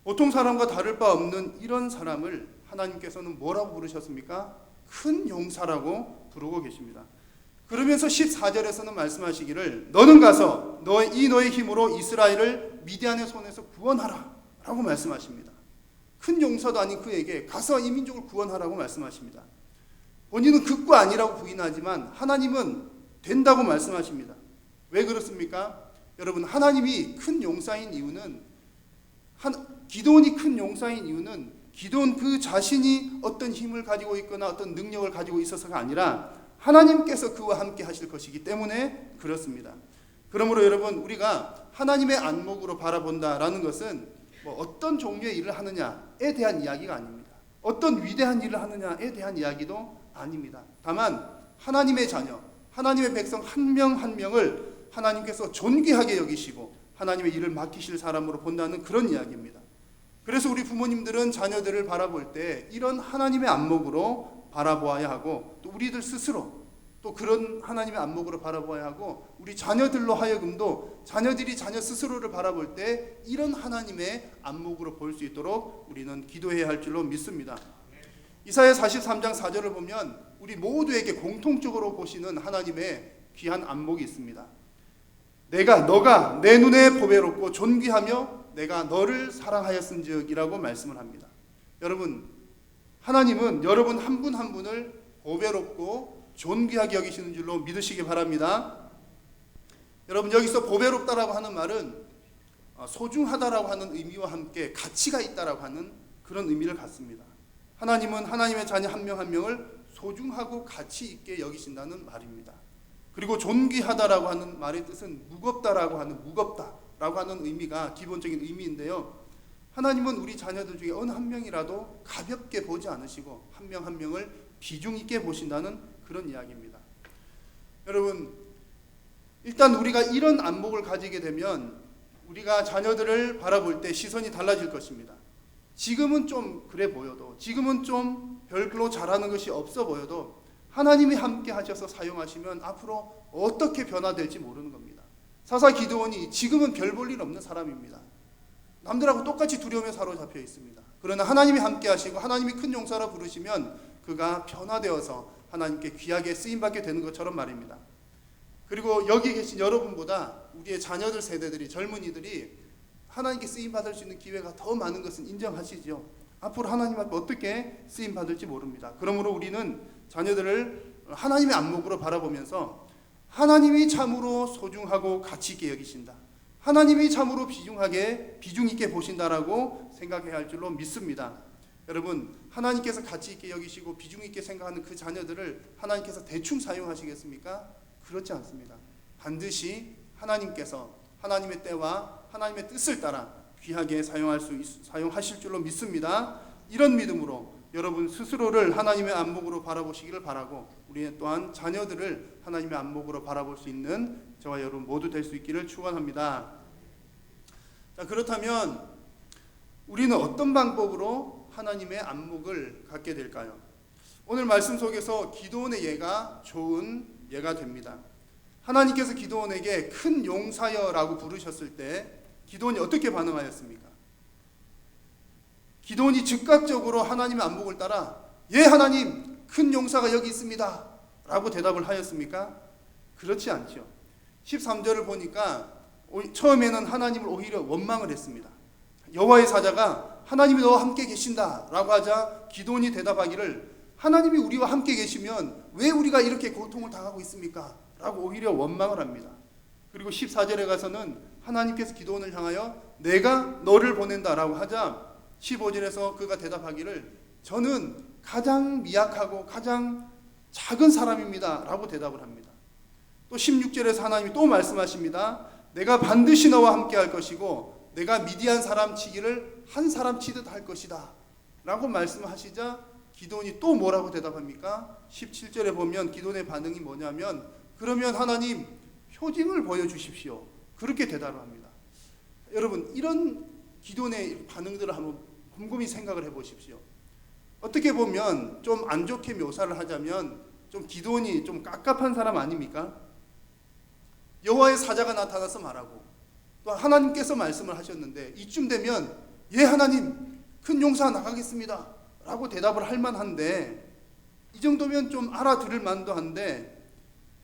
보통 사람과 다를 바 없는 이런 사람을 하나님께서는 뭐라고 부르셨습니까? 큰 용사라고 부르고 계십니다. 그러면서 14절에서는 말씀하시기를 너는 가서 너의 힘으로 이스라엘을 미디안의 손에서 구원하라 라고 말씀하십니다. 큰 용사도 아닌 그에게 가서 이 민족을 구원하라고 말씀하십니다. 본인은 극과 아니라고 부인하지만 하나님은 된다고 말씀하십니다. 왜 그렇습니까? 여러분, 하나님이 큰 용사인 이유는, 기드온이 큰 용사인 이유는 기드온 그 자신이 어떤 힘을 가지고 있거나 어떤 능력을 가지고 있어서가 아니라 하나님께서 그와 함께 하실 것이기 때문에 그렇습니다. 그러므로 여러분, 우리가 하나님의 안목으로 바라본다라는 것은 뭐 어떤 종류의 일을 하느냐에 대한 이야기가 아닙니다. 어떤 위대한 일을 하느냐에 대한 이야기도 아닙니다. 다만 하나님의 자녀, 하나님의 백성 한 명 한 명을 하나님께서 존귀하게 여기시고 하나님의 일을 맡기실 사람으로 본다는 그런 이야기입니다. 그래서 우리 부모님들은 자녀들을 바라볼 때 이런 하나님의 안목으로 바라보아야 하고, 또 우리들 스스로 또 그런 하나님의 안목으로 바라보아야 하고, 우리 자녀들로 하여금도 자녀들이 자녀 스스로를 바라볼 때 이런 하나님의 안목으로 볼 수 있도록 우리는 기도해야 할 줄로 믿습니다. 이사야 43장 4절을 보면 우리 모두에게 공통적으로 보시는 하나님의 귀한 안목이 있습니다. 너가 내 눈에 보배롭고 존귀하며 내가 너를 사랑하였은즉이라고 말씀을 합니다. 여러분, 하나님은 여러분 한 분 한 분을 보배롭고 존귀하게 여기시는 줄로 믿으시기 바랍니다. 여러분, 여기서 보배롭다라고 하는 말은 소중하다라고 하는 의미와 함께 가치가 있다라고 하는 그런 의미를 갖습니다. 하나님은 하나님의 자녀 한 명 한 명을 소중하고 가치 있게 여기신다는 말입니다. 그리고 존귀하다라고 하는 말의 뜻은 무겁다라고 하는 무겁다라고 하는 의미가 기본적인 의미인데요. 하나님은 우리 자녀들 중에 어느 한 명이라도 가볍게 보지 않으시고 한 명 한 명을 비중 있게 보신다는 그런 이야기입니다. 여러분, 일단 우리가 이런 안목을 가지게 되면 우리가 자녀들을 바라볼 때 시선이 달라질 것입니다. 지금은 좀 그래 보여도, 지금은 좀 별로 잘하는 것이 없어 보여도 하나님이 함께 하셔서 사용하시면 앞으로 어떻게 변화될지 모르는 겁니다. 사사 기드온이 지금은 별 볼 일 없는 사람입니다. 남들하고 똑같이 두려움에 사로잡혀 있습니다. 그러나 하나님이 함께 하시고 하나님이 큰 용사라 부르시면 그가 변화되어서 하나님께 귀하게 쓰임받게 되는 것처럼 말입니다. 그리고 여기 계신 여러분보다 우리의 자녀들 세대들이, 젊은이들이 하나님께 쓰임받을 수 있는 기회가 더 많은 것은 인정하시죠. 앞으로 하나님 앞에 어떻게 쓰임받을지 모릅니다. 그러므로 우리는 자녀들을 하나님의 안목으로 바라보면서 하나님이 참으로 소중하고 가치 있게 여기신다, 하나님이 참으로 비중 있게 보신다라고 생각해야 할 줄로 믿습니다. 여러분, 하나님께서 가치 있게 여기시고 비중 있게 생각하는 그 자녀들을 하나님께서 대충 사용하시겠습니까? 그렇지 않습니다. 반드시 하나님께서 하나님의 때와 하나님의 뜻을 따라 귀하게 사용하실 줄로 믿습니다. 이런 믿음으로 여러분 스스로를 하나님의 안목으로 바라보시기를 바라고, 우리 또한 자녀들을 하나님의 안목으로 바라볼 수 있는 저와 여러분 모두 될 수 있기를 축원합니다. 자, 그렇다면 우리는 어떤 방법으로 하나님의 안목을 갖게 될까요? 오늘 말씀 속에서 기드온의 예가 좋은 예가 됩니다. 하나님께서 기드온에게 큰 용사여라고 부르셨을 때 기드온이 어떻게 반응하였습니까? 기드온이 즉각적으로 하나님의 안목을 따라 예 하나님, 큰 용사가 여기 있습니다 라고 대답을 하였습니까? 그렇지 않죠. 13절을 보니까 처음에는 하나님을 오히려 원망을 했습니다. 여호와의 사자가 하나님이 너와 함께 계신다 라고 하자 기드온이 대답하기를 하나님이 우리와 함께 계시면 왜 우리가 이렇게 고통을 당하고 있습니까? 라고 오히려 원망을 합니다. 그리고 14절에 가서는 하나님께서 기드온을 향하여 내가 너를 보낸다 라고 하자 15절에서 그가 대답하기를 저는 가장 미약하고 가장 작은 사람입니다 라고 대답을 합니다. 또 16절에서 하나님이 또 말씀하십니다. 내가 반드시 너와 함께 할 것이고 내가 미디안 사람 치기를 한 사람 치듯 할 것이다 라고 말씀하시자 기드온이 또 뭐라고 대답합니까? 17절에 보면 기드온의 반응이 뭐냐면 그러면 하나님 표징을 보여주십시오 그렇게 대답을 합니다. 여러분, 이런 기드온의 반응들을 한번 곰곰이 생각을 해보십시오. 어떻게 보면 좀 안 좋게 묘사를 하자면 좀 기드온이 좀 깝깝한 사람 아닙니까? 여호와의 사자가 나타나서 말하고 또 하나님께서 말씀을 하셨는데 이쯤 되면 예 하나님, 큰 용사 나가겠습니다 라고 대답을 할 만한데, 이 정도면 좀 알아들을 만도 한데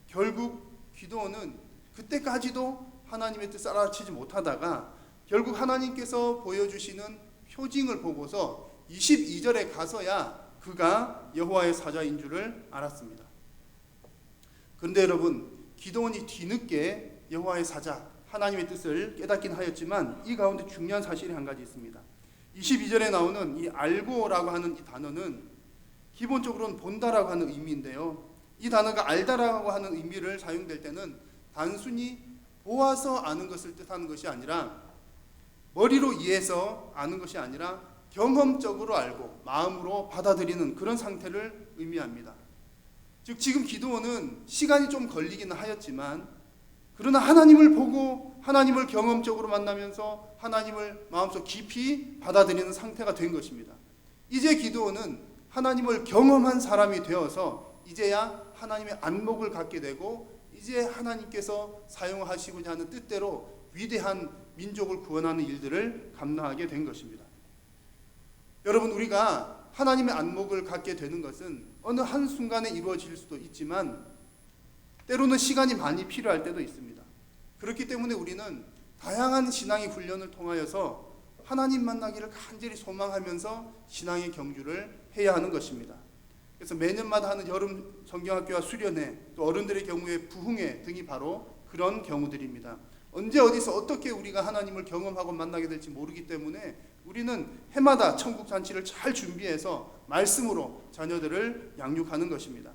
결국 기드온은 그때까지도 하나님의 뜻을 알아채지 못하다가 결국 하나님께서 보여주시는 표징을 보고서 22절에 가서야 그가 여호와의 사자인 줄을 알았습니다. 그런데 여러분, 기드온이 뒤늦게 여호와의 사자, 하나님의 뜻을 깨닫긴 하였지만 이 가운데 중요한 사실이 한 가지 있습니다. 22절에 나오는 이 알고라고 하는 이 단어는 기본적으로는 본다라고 하는 의미인데요. 이 단어가 알다라고 하는 의미를 사용될 때는 단순히 보아서 아는 것을 뜻하는 것이 아니라, 머리로 이해해서 아는 것이 아니라 경험적으로 알고 마음으로 받아들이는 그런 상태를 의미합니다. 즉 지금 기드온은 시간이 좀 걸리기는 하였지만 그러나 하나님을 보고 하나님을 경험적으로 만나면서 하나님을 마음속 깊이 받아들이는 상태가 된 것입니다. 이제 기드온은 하나님을 경험한 사람이 되어서 이제야 하나님의 안목을 갖게 되고 이제 하나님께서 사용하시고자 하는 뜻대로 위대한 민족을 구원하는 일들을 감당하게 된 것입니다. 여러분, 우리가 하나님의 안목을 갖게 되는 것은 어느 한순간에 이루어질 수도 있지만 때로는 시간이 많이 필요할 때도 있습니다. 그렇기 때문에 우리는 다양한 신앙의 훈련을 통하여서 하나님 만나기를 간절히 소망하면서 신앙의 경주를 해야 하는 것입니다. 그래서 매년마다 하는 여름 성경학교와 수련회, 또 어른들의 경우에 부흥회 등이 바로 그런 경우들입니다. 언제 어디서 어떻게 우리가 하나님을 경험하고 만나게 될지 모르기 때문에 우리는 해마다 천국 잔치를 잘 준비해서 말씀으로 자녀들을 양육하는 것입니다.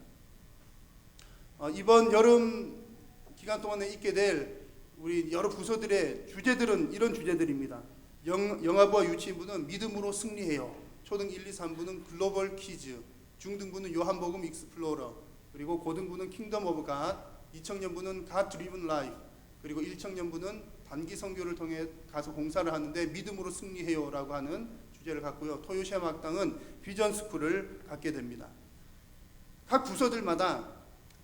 이번 여름 기간 동안에 있게 될 우리 여러 부서들의 주제들은 이런 주제들입니다. 영아부와 유치부는 믿음으로 승리해요. 초등 1, 2, 3부는 글로벌 퀴즈, 중등부는 요한복음 익스플로러, 그리고 고등부는 킹덤 오브 갓, 2청년부는 갓 드리븐 라이프, 그리고 1청년부는 단기 선교를 통해 가서 공사를 하는데 믿음으로 승리해요라고 하는 주제를 갖고요. 토요시아 학당은 비전 스쿨을 갖게 됩니다. 각 부서들마다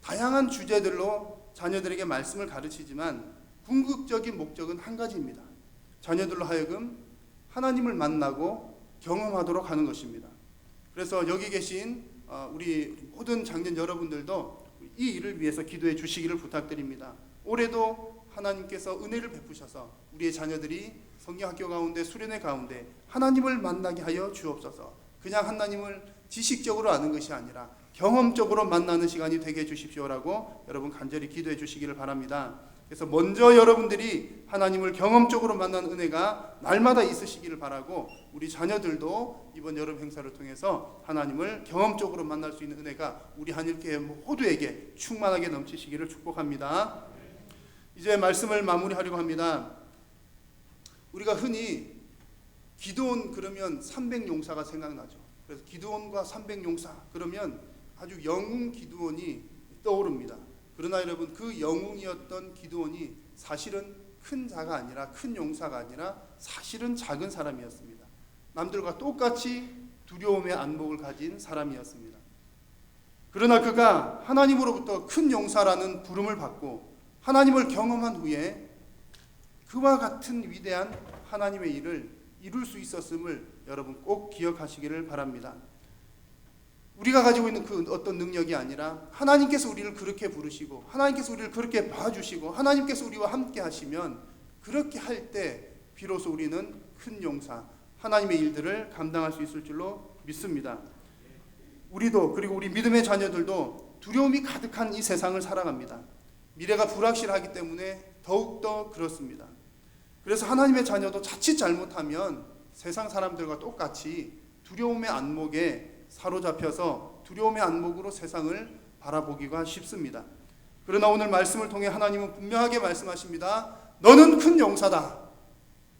다양한 주제들로 자녀들에게 말씀을 가르치지만 궁극적인 목적은 한 가지입니다. 자녀들로 하여금 하나님을 만나고 경험하도록 하는 것입니다. 그래서 여기 계신 우리 모든 장년 여러분들도 이 일을 위해서 기도해 주시기를 부탁드립니다. 올해도 하나님께서 은혜를 베푸셔서 우리의 자녀들이 성경학교 가운데 수련회 가운데 하나님을 만나게 하여 주옵소서. 그냥 하나님을 지식적으로 아는 것이 아니라 경험적으로 만나는 시간이 되게 해주십시오라고 여러분 간절히 기도해 주시기를 바랍니다. 그래서 먼저 여러분들이 하나님을 경험적으로 만나는 은혜가 날마다 있으시기를 바라고 우리 자녀들도 이번 여름 행사를 통해서 하나님을 경험적으로 만날 수 있는 은혜가 우리 한일교회 모두에게 충만하게 넘치시기를 축복합니다. 이제 말씀을 마무리하려고 합니다. 우리가 흔히 기드온 그러면 300용사가 생각나죠. 그래서 기드온과 300용사 그러면 아주 영웅 기드온이 떠오릅니다. 그러나 여러분 그 영웅이었던 기드온이 사실은 큰 자가 아니라 큰 용사가 아니라 사실은 작은 사람이었습니다. 남들과 똑같이 두려움의 안목을 가진 사람이었습니다. 그러나 그가 하나님으로부터 큰 용사라는 부름을 받고 하나님을 경험한 후에 그와 같은 위대한 하나님의 일을 이룰 수 있었음을 여러분 꼭 기억하시기를 바랍니다. 우리가 가지고 있는 그 어떤 능력이 아니라 하나님께서 우리를 그렇게 부르시고 하나님께서 우리를 그렇게 봐주시고 하나님께서 우리와 함께 하시면 그렇게 할 때 비로소 우리는 큰 용사 하나님의 일들을 감당할 수 있을 줄로 믿습니다. 우리도 그리고 우리 믿음의 자녀들도 두려움이 가득한 이 세상을 살아갑니다. 미래가 불확실하기 때문에 더욱더 그렇습니다. 그래서 하나님의 자녀도 자칫 잘못하면 세상 사람들과 똑같이 두려움의 안목에 사로잡혀서 두려움의 안목으로 세상을 바라보기가 쉽습니다. 그러나 오늘 말씀을 통해 하나님은 분명하게 말씀하십니다. 너는 큰 용사다.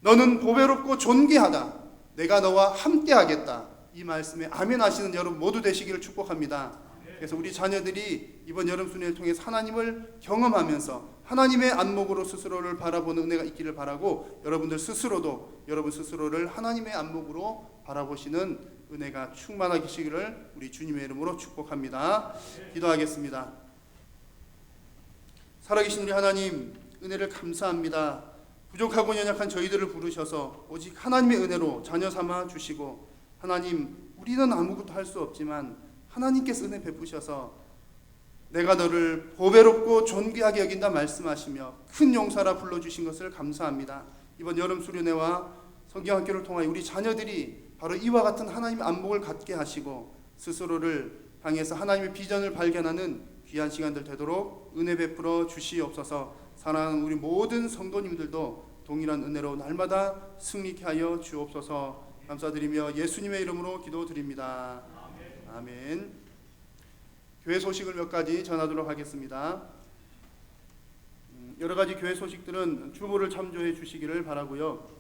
너는 보배롭고 존귀하다. 내가 너와 함께 하겠다. 이 말씀에 아멘 하시는 여러분 모두 되시기를 축복합니다. 그래서 우리 자녀들이 이번 여름 수련회를 통해서 하나님을 경험하면서 하나님의 안목으로 스스로를 바라보는 은혜가 있기를 바라고 여러분들 스스로도 여러분 스스로를 하나님의 안목으로 바라보시는 은혜가 충만하시기를 우리 주님의 이름으로 축복합니다. 기도하겠습니다. 살아계신 우리 하나님 은혜를 감사합니다. 부족하고 연약한 저희들을 부르셔서 오직 하나님의 은혜로 자녀 삼아 주시고 하나님 우리는 아무것도 할 수 없지만 하나님께서 은혜 베푸셔서 내가 너를 보배롭고 존귀하게 여긴다 말씀하시며 큰 용사라 불러주신 것을 감사합니다. 이번 여름 수련회와 성경학교를 통하여 우리 자녀들이 바로 이와 같은 하나님의 안목을 갖게 하시고 스스로를 향해서 하나님의 비전을 발견하는 귀한 시간들 되도록 은혜 베풀어 주시옵소서. 사랑하는 우리 모든 성도님들도 동일한 은혜로 날마다 승리케 하여 주옵소서. 감사드리며 예수님의 이름으로 기도드립니다. 아멘. 교회 소식을 몇 가지 전하도록 하겠습니다. 여러 가지 교회 소식들은 주보를 참조해 주시기를 바라고요.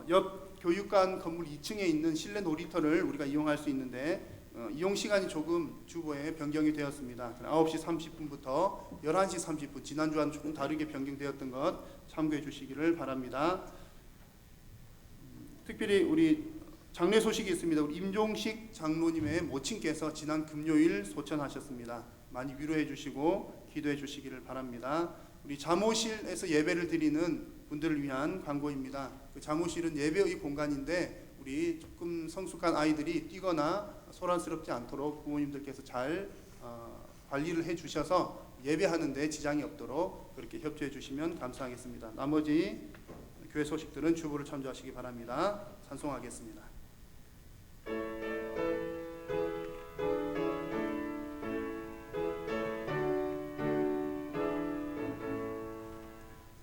옆 교육관 건물 2층에 있는 실내 놀이터를 우리가 이용할 수 있는데 이용 시간이 조금 주보에 변경이 되었습니다. 9시 30분부터 11시 30분 지난주와는 조금 다르게 변경되었던 것 참고해 주시기를 바랍니다. 특별히 우리 장례 소식이 있습니다. 우리 임종식 장로님의 모친께서 지난 금요일 소천하셨습니다. 많이 위로해 주시고 기도해 주시기를 바랍니다. 우리 잠호실에서 예배를 드리는 분들을 위한 광고입니다. 그 잠호실은 예배의 공간인데 우리 조금 성숙한 아이들이 뛰거나 소란스럽지 않도록 부모님들께서 잘 관리를 해 주셔서 예배하는 데 지장이 없도록 그렇게 협조해 주시면 감사하겠습니다. 나머지 교회 소식들은 주보를 참조하시기 바랍니다. 찬송하겠습니다.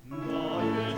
나의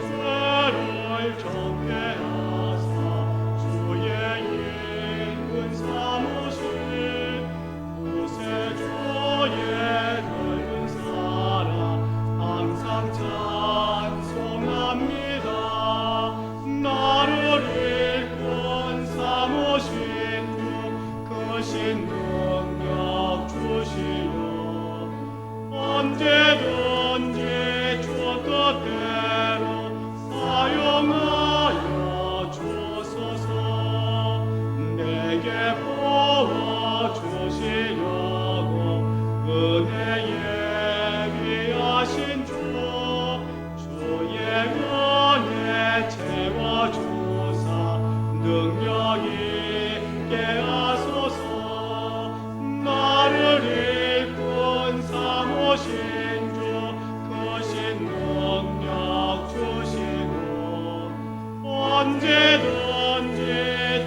언제든지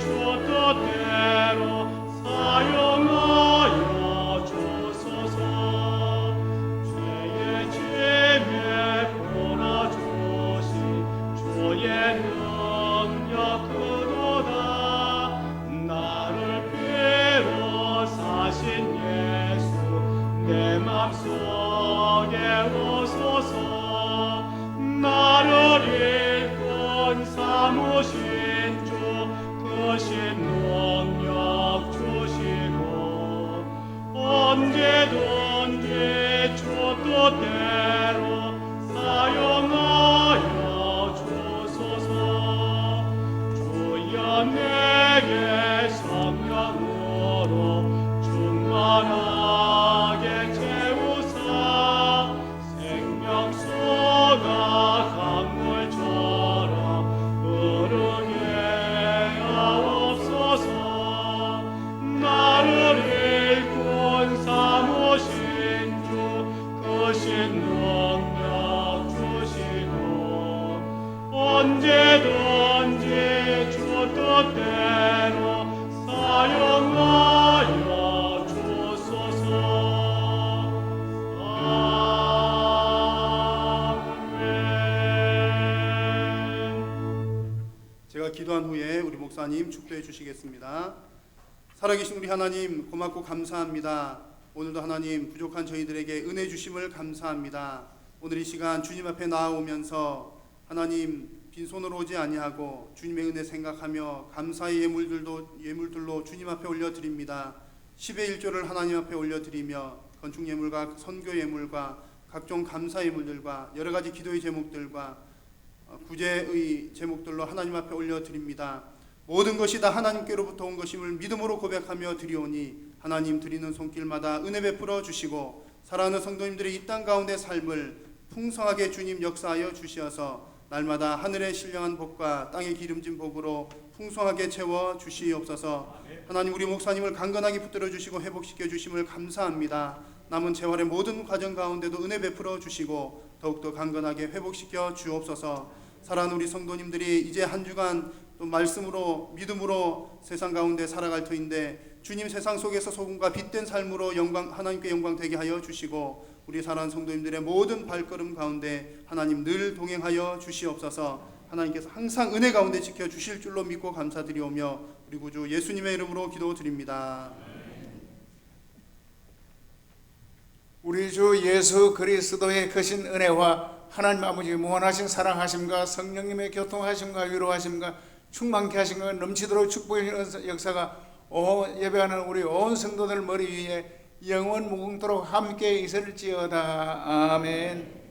주 뜻대로 사용하여 주소서. 죄의 짐에 풀어주신 주의 능력 크도다. 나를 피로 사신 예수 내 맘속에 오소서. 나를 일꾼 삼으신 주 크신 능력 주시고 언제든지 주 뜻대로 사용하여 주소서. 주여 내게 성령으로 충만하게 채우사 생명수가 강물처럼 흐르게 하옵소서. 나를 일꾼 삼으신 주 크신 능력 주시고 언제든지 주 뜻대로 사용하여 주소서. 아멘. 제가 기도한 후에 우리 목사님 축도해 주시겠습니다. 살아계신 우리 하나님 고맙고 감사합니다. 오늘도 하나님 부족한 저희들에게 은혜 주심을 감사합니다. 오늘 이 시간 주님 앞에 나아오면서 하나님 빈손으로 오지 아니하고 주님의 은혜 생각하며 감사의 예물들로 주님 앞에 올려드립니다. 10의 1조를 하나님 앞에 올려드리며 건축 예물과 선교 예물과 각종 감사 예물들과 여러 가지 기도의 제목들과 구제의 제목들로 하나님 앞에 올려드립니다. 모든 것이 다 하나님께로부터 온 것임을 믿음으로 고백하며 드리오니 하나님 드리는 손길마다 은혜 베풀어 주시고 사랑하는 성도님들의 이 땅 가운데 삶을 풍성하게 주님 역사하여 주시어서 날마다 하늘의 신령한 복과 땅의 기름진 복으로 풍성하게 채워 주시옵소서. 하나님 우리 목사님을 강건하게 붙들어 주시고 회복시켜 주심을 감사합니다. 남은 재활의 모든 과정 가운데도 은혜 베풀어 주시고 더욱더 강건하게 회복시켜 주옵소서. 사랑하는 우리 성도님들이 이제 한 주간 또 말씀으로 믿음으로 세상 가운데 살아갈 터인데 주님 세상 속에서 소금과 빛된 삶으로 하나님께 영광 되게 하여 주시고 우리 사랑하는 성도님들의 모든 발걸음 가운데 하나님 늘 동행하여 주시옵소서. 하나님께서 항상 은혜 가운데 지켜주실 줄로 믿고 감사드리오며 우리 구주 예수님의 이름으로 기도드립니다. 우리 주 예수 그리스도의 크신 은혜와 하나님 아버지의 무한하신 사랑하심과 성령님의 교통하심과 위로하심과 충만케 하심과 넘치도록 축복의 역사가 예배하는 우리 온 성도들 머리 위에 영원 무궁토록 함께 있을지어다. 아멘.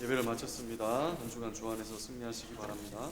예배를 마쳤습니다. 한 주간 주 안에서 승리하시기 바랍니다.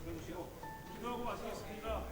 옆에 두시고 기도하고 마치겠습니다.